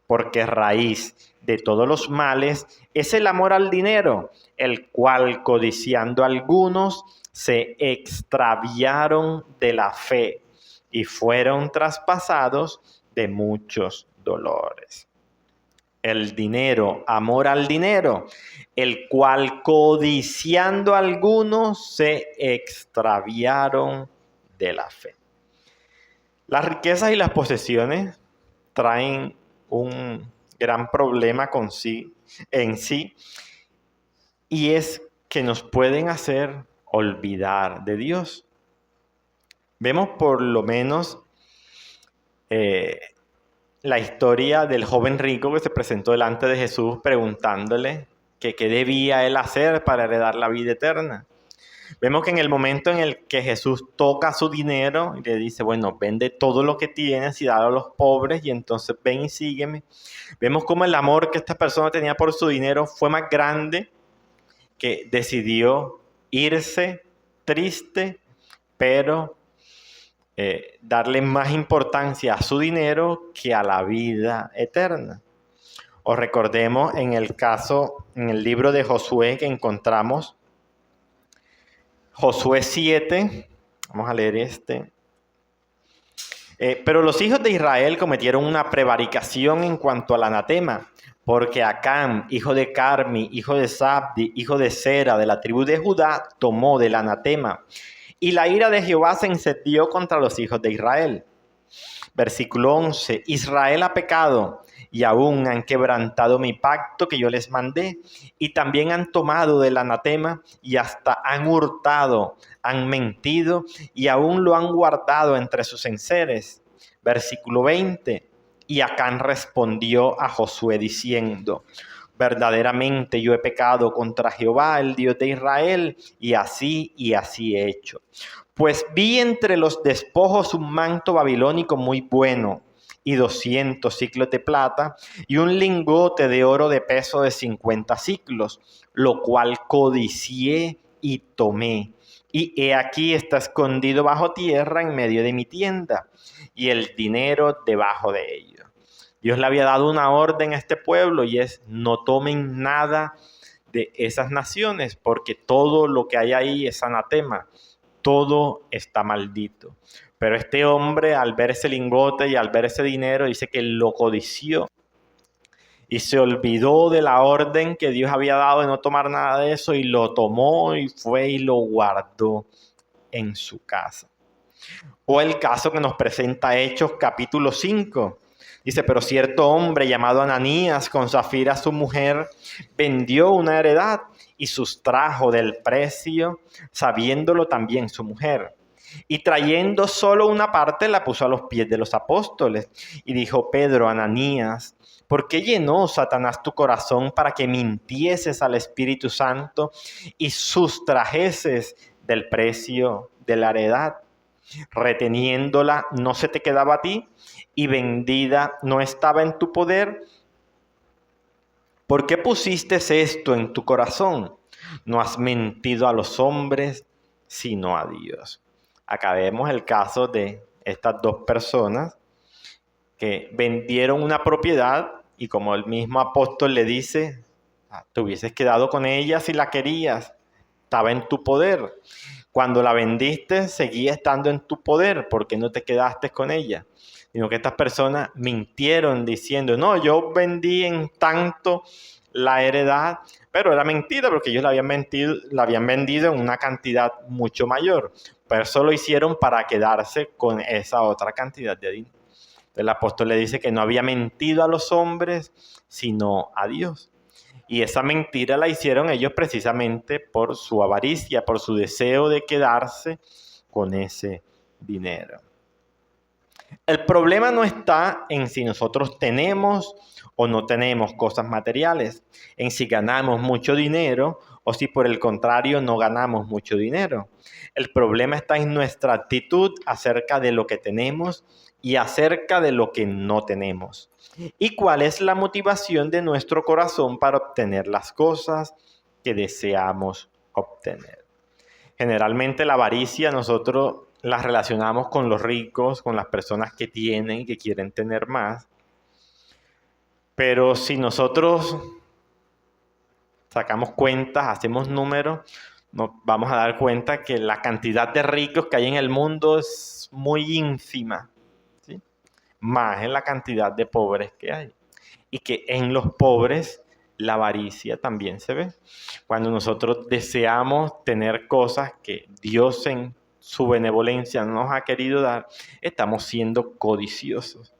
Porque raíz de todos los males es el amor al dinero, el cual, codiciando algunos, se extraviaron de la fe y fueron traspasados de muchos dolores. El dinero, amor al dinero, el cual, codiciando algunos, se extraviaron de la fe. Las riquezas y las posesiones traen un gran problema en sí, y es que nos pueden hacer olvidar de Dios. Vemos por lo menos la historia del joven rico que se presentó delante de Jesús preguntándole que qué debía él hacer para heredar la vida eterna. Vemos que en el momento en el que Jesús toca su dinero y le dice, bueno, vende todo lo que tienes y dalo a los pobres y entonces ven y sígueme. Vemos cómo el amor que esta persona tenía por su dinero fue más grande, que decidió irse triste, pero darle más importancia a su dinero que a la vida eterna. Os recordemos en el libro de Josué que encontramos, Josué 7, vamos a leer este. Pero los hijos de Israel cometieron una prevaricación en cuanto al anatema, porque Acán, hijo de Carmi, hijo de Zabdi, hijo de Zera, de la tribu de Judá, tomó del anatema. Y la ira de Jehová se encendió contra los hijos de Israel. Versículo 11. Israel ha pecado y aún han quebrantado mi pacto que yo les mandé, y también han tomado del anatema y hasta han hurtado, han mentido y aún lo han guardado entre sus enseres. Versículo 20. Y Acán respondió a Josué diciendo, verdaderamente yo he pecado contra Jehová, el Dios de Israel, y así he hecho. Pues vi entre los despojos un manto babilónico muy bueno, y 200 siclos de plata, y un lingote de oro de peso de 50 siclos, lo cual codicié y tomé. Y he aquí está escondido bajo tierra en medio de mi tienda, y el dinero debajo de ello. Dios le había dado una orden a este pueblo y es: no tomen nada de esas naciones, porque todo lo que hay ahí es anatema, todo está maldito. Pero este hombre, al ver ese lingote y al ver ese dinero, dice que lo codició y se olvidó de la orden que Dios había dado de no tomar nada de eso, y lo tomó y fue y lo guardó en su casa. O el caso que nos presenta Hechos capítulo 5. Dice, pero cierto hombre llamado Ananías, con Zafira su mujer, vendió una heredad y sustrajo del precio, sabiéndolo también su mujer. Y trayendo solo una parte, la puso a los pies de los apóstoles. Y dijo Pedro, Ananías, ¿por qué llenó Satanás tu corazón para que mintieses al Espíritu Santo y sustrajeses del precio de la heredad? Reteniéndola no se te quedaba a ti, y vendida no estaba en tu poder. ¿Por qué pusiste esto en tu corazón? No has mentido a los hombres, sino a Dios. Acá vemos el caso de estas dos personas que vendieron una propiedad, y como el mismo apóstol le dice, Te hubieses quedado con ella si la querías. Estaba en tu poder. Cuando la vendiste, seguía estando en tu poder porque no te quedaste con ella. Sino que estas personas mintieron diciendo, no, yo vendí en tanto la heredad, pero era mentira porque ellos la habían vendido en una cantidad mucho mayor. Pero eso lo hicieron para quedarse con esa otra cantidad de dinero. El apóstol le dice que no había mentido a los hombres, sino a Dios. Y esa mentira la hicieron ellos precisamente por su avaricia, por su deseo de quedarse con ese dinero. El problema no está en si nosotros tenemos o no tenemos cosas materiales, en si ganamos mucho dinero o si por el contrario no ganamos mucho dinero. El problema está en nuestra actitud acerca de lo que tenemos y acerca de lo que no tenemos. ¿Y cuál es la motivación de nuestro corazón para obtener las cosas que deseamos obtener? Generalmente la avaricia nosotros la relacionamos con los ricos, con las personas que tienen y que quieren tener más. Pero si nosotros sacamos cuentas, hacemos números, nos vamos a dar cuenta que la cantidad de ricos que hay en el mundo es muy ínfima, ¿sí? Más en la cantidad de pobres que hay. Y que en los pobres la avaricia también se ve. Cuando nosotros deseamos tener cosas que Dios en su benevolencia no nos ha querido dar, estamos siendo codiciosos.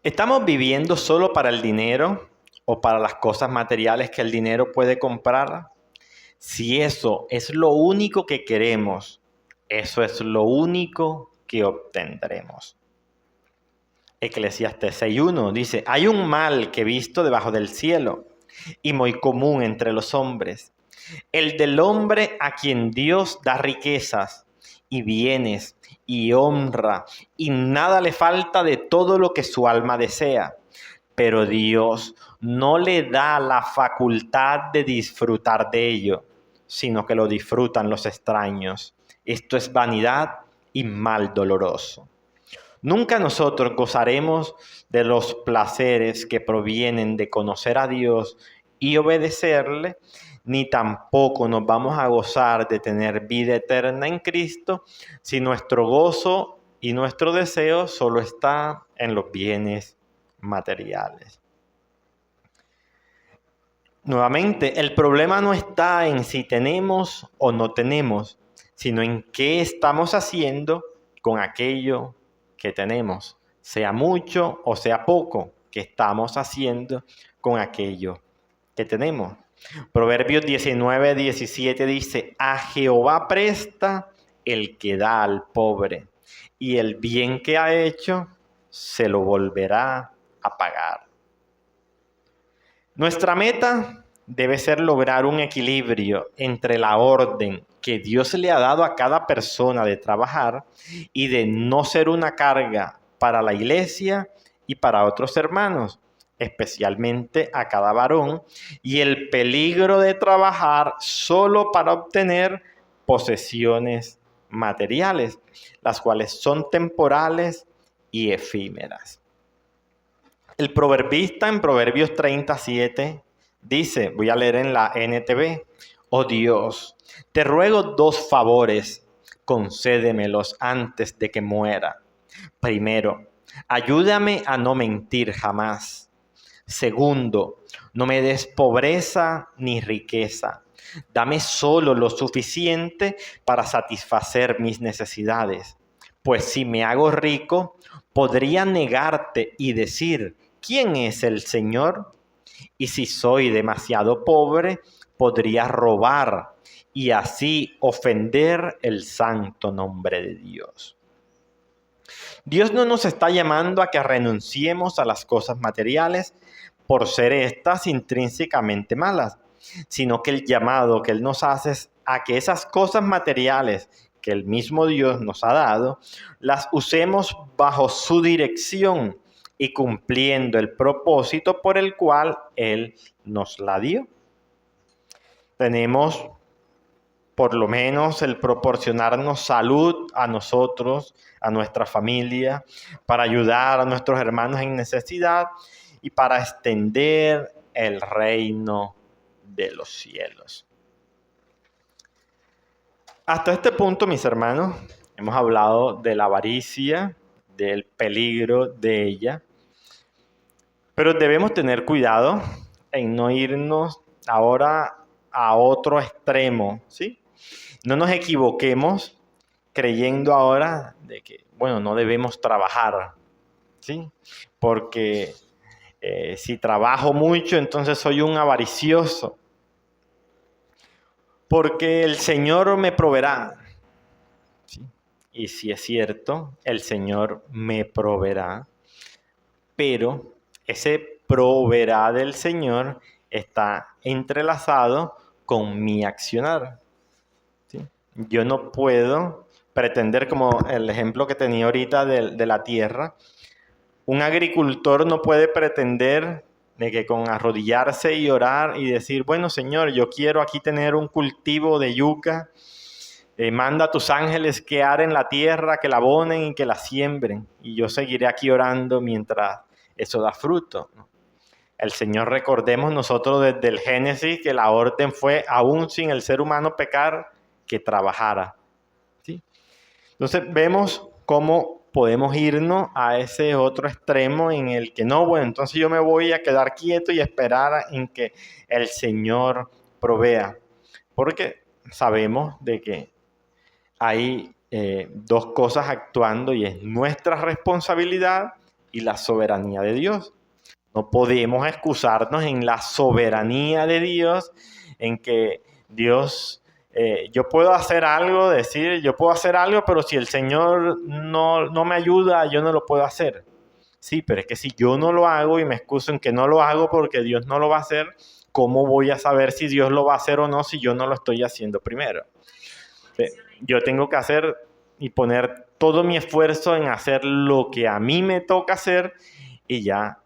¿Estamos viviendo solo para el dinero o para las cosas materiales que el dinero puede comprar? Si eso es lo único que queremos, eso es lo único que obtendremos. Eclesiastés 6:1 dice, hay un mal que he visto debajo del cielo y muy común entre los hombres, el del hombre a quien Dios da riquezas y bienes y honra y nada le falta de todo lo que su alma desea, pero Dios no le da la facultad de disfrutar de ello, sino que lo disfrutan los extraños. Esto es vanidad y mal doloroso. Nunca nosotros gozaremos de los placeres que provienen de conocer a Dios y obedecerle, ni tampoco nos vamos a gozar de tener vida eterna en Cristo si nuestro gozo y nuestro deseo solo está en los bienes materiales. Nuevamente, el problema no está en si tenemos o no tenemos, sino en qué estamos haciendo con aquello que tenemos, sea mucho o sea poco, que estamos haciendo con aquello que tenemos. Proverbios 19:17 dice, a Jehová presta el que da al pobre, y el bien que ha hecho se lo volverá a pagar. Nuestra meta debe ser lograr un equilibrio entre la orden que Dios le ha dado a cada persona de trabajar y de no ser una carga para la iglesia y para otros hermanos, especialmente a cada varón, y el peligro de trabajar solo para obtener posesiones materiales, las cuales son temporales y efímeras. El proverbista en Proverbios 37 dice, voy a leer en la NTV, oh Dios, te ruego 2 favores, concédemelos antes de que muera. Primero, ayúdame a no mentir jamás. Segundo, no me des pobreza ni riqueza. Dame solo lo suficiente para satisfacer mis necesidades. Pues si me hago rico, podría negarte y decir, ¿quién es el Señor? Y si soy demasiado pobre, podría robar y así ofender el santo nombre de Dios. Dios no nos está llamando a que renunciemos a las cosas materiales por ser estas intrínsecamente malas, sino que el llamado que Él nos hace es a que esas cosas materiales que el mismo Dios nos ha dado, las usemos bajo su dirección y cumpliendo el propósito por el cual Él nos la dio. Tenemos por lo menos el proporcionarnos salud a nosotros, a nuestra familia, para ayudar a nuestros hermanos en necesidad y para extender el reino de los cielos. Hasta este punto, mis hermanos, hemos hablado de la avaricia, del peligro de ella, pero debemos tener cuidado en no irnos ahora a otro extremo, ¿sí? No nos equivoquemos creyendo ahora de que, bueno, no debemos trabajar, ¿sí? Porque si trabajo mucho, entonces soy un avaricioso. Porque el Señor me proveerá. ¿Sí? Y si es cierto, el Señor me proveerá. Pero ese proveerá del Señor está entrelazado con mi accionar. ¿Sí? Yo no puedo pretender, como el ejemplo que tenía ahorita de la tierra, un agricultor no puede pretender de que con arrodillarse y orar y decir, bueno, Señor, yo quiero aquí tener un cultivo de yuca, manda a tus ángeles que aren la tierra, que la abonen y que la siembren, y yo seguiré aquí orando mientras eso da fruto. El Señor, recordemos nosotros desde el Génesis, que la orden fue, aún sin el ser humano pecar, que trabajara. ¿Sí? Entonces vemos cómo podemos irnos a ese otro extremo en el que no, bueno, entonces yo me voy a quedar quieto y esperar en que el Señor provea. Porque sabemos de que hay dos cosas actuando y es nuestra responsabilidad y la soberanía de Dios. No podemos excusarnos en la soberanía de Dios, en que Dios... yo puedo hacer algo, decir, yo puedo hacer algo, pero si el Señor no me ayuda, yo no lo puedo hacer. Sí, pero es que si yo no lo hago y me excuso en que no lo hago porque Dios no lo va a hacer, ¿cómo voy a saber si Dios lo va a hacer o no si yo no lo estoy haciendo primero? Yo tengo que hacer y poner todo mi esfuerzo en hacer lo que a mí me toca hacer y ya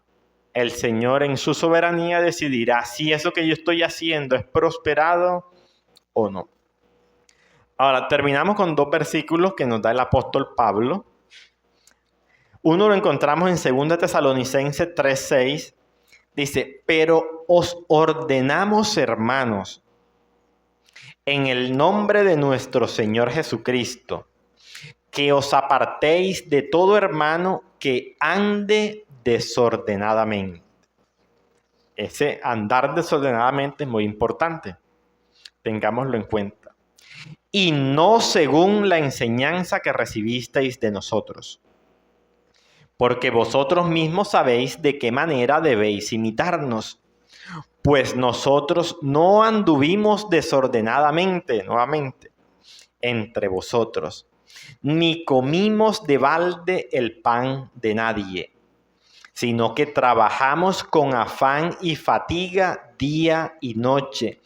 el Señor en su soberanía decidirá si eso que yo estoy haciendo es prosperado o no. Ahora, terminamos con dos versículos que nos da el apóstol Pablo. Uno lo encontramos en 2 Tesalonicenses 3:6. Dice, pero os ordenamos, hermanos, en el nombre de nuestro Señor Jesucristo, que os apartéis de todo hermano que ande desordenadamente. Ese andar desordenadamente es muy importante. Tengámoslo en cuenta. Y no según la enseñanza que recibisteis de nosotros. Porque vosotros mismos sabéis de qué manera debéis imitarnos. Pues nosotros no anduvimos desordenadamente, nuevamente, entre vosotros, ni comimos de balde el pan de nadie, sino que trabajamos con afán y fatiga día y noche,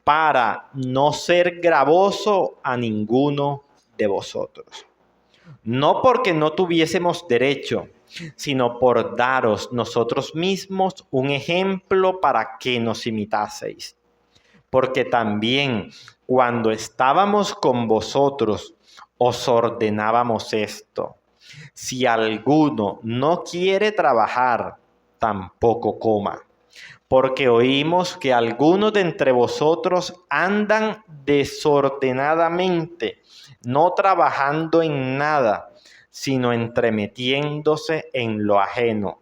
para no ser gravoso a ninguno de vosotros. No porque no tuviésemos derecho, sino por daros nosotros mismos un ejemplo para que nos imitaseis. Porque también cuando estábamos con vosotros, os ordenábamos esto. Si alguno no quiere trabajar, tampoco coma. Porque oímos que algunos de entre vosotros andan desordenadamente, no trabajando en nada, sino entremetiéndose en lo ajeno.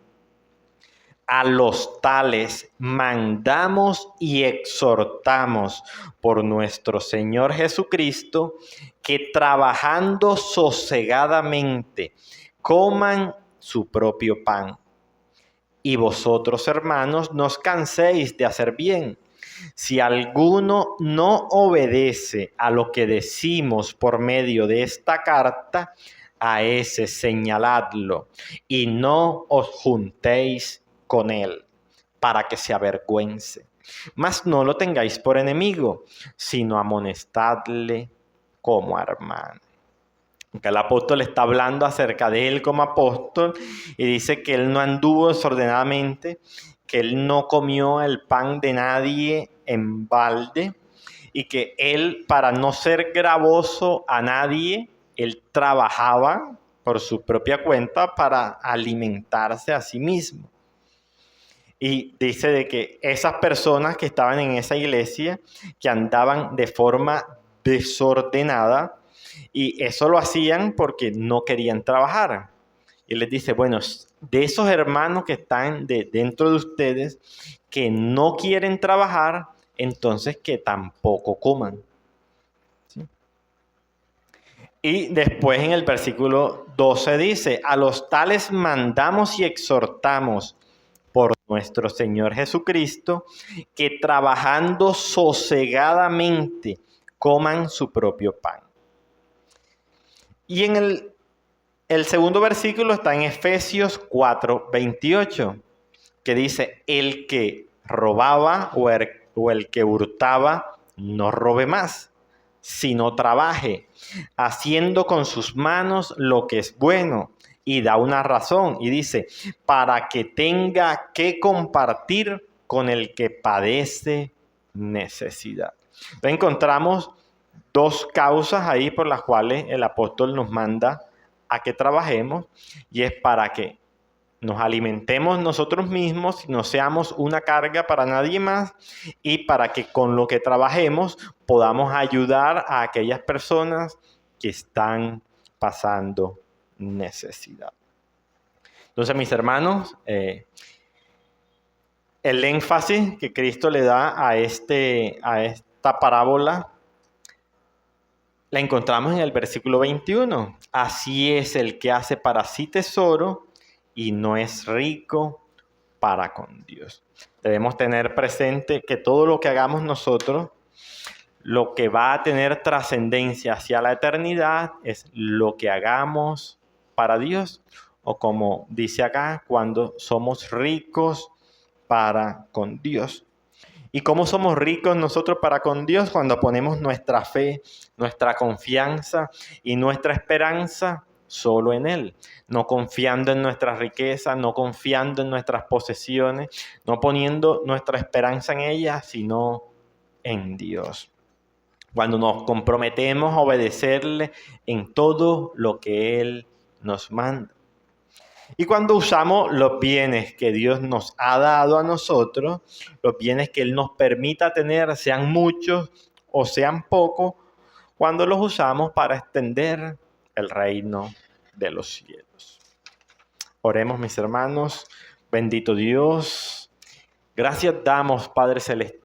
A los tales mandamos y exhortamos por nuestro Señor Jesucristo que trabajando sosegadamente coman su propio pan. Y vosotros, hermanos, no os canséis de hacer bien. Si alguno no obedece a lo que decimos por medio de esta carta, a ese señaladlo y no os juntéis con él, para que se avergüence. Mas no lo tengáis por enemigo, sino amonestadle como hermano. Acá el apóstol está hablando acerca de él como apóstol y dice que él no anduvo desordenadamente, que él no comió el pan de nadie en balde y que él, para no ser gravoso a nadie, él trabajaba por su propia cuenta para alimentarse a sí mismo. Y dice de que esas personas que estaban en esa iglesia, que andaban de forma desordenada, y eso lo hacían porque no querían trabajar. Y les dice, bueno, de esos hermanos que están dentro de ustedes, que no quieren trabajar, entonces que tampoco coman. ¿Sí? Y después en el versículo 12 dice, a los tales mandamos y exhortamos por nuestro Señor Jesucristo, que trabajando sosegadamente coman su propio pan. Y en el segundo versículo está en Efesios 4:28, que dice, el que robaba o el que hurtaba, no robe más, sino trabaje, haciendo con sus manos lo que es bueno. Y da una razón y dice, para que tenga que compartir con el que padece necesidad. Entonces encontramos dos causas ahí por las cuales el apóstol nos manda a que trabajemos, y es para que nos alimentemos nosotros mismos y no seamos una carga para nadie más, y para que con lo que trabajemos podamos ayudar a aquellas personas que están pasando necesidad. Entonces, mis hermanos, el énfasis que Cristo le da a esta parábola la encontramos en el versículo 21. Así es el que hace para sí tesoro y no es rico para con Dios. Debemos tener presente que todo lo que hagamos nosotros, lo que va a tener trascendencia hacia la eternidad es lo que hagamos para Dios, o como dice acá, cuando somos ricos para con Dios. ¿Y cómo somos ricos nosotros para con Dios? Cuando ponemos nuestra fe, nuestra confianza y nuestra esperanza solo en Él. No confiando en nuestra riqueza, no confiando en nuestras posesiones, no poniendo nuestra esperanza en ellas, sino en Dios. Cuando nos comprometemos a obedecerle en todo lo que Él nos manda. Y cuando usamos los bienes que Dios nos ha dado a nosotros, los bienes que Él nos permita tener, sean muchos o sean pocos, cuando los usamos para extender el reino de los cielos. Oremos, mis hermanos. Bendito Dios. Gracias damos, Padre Celestial,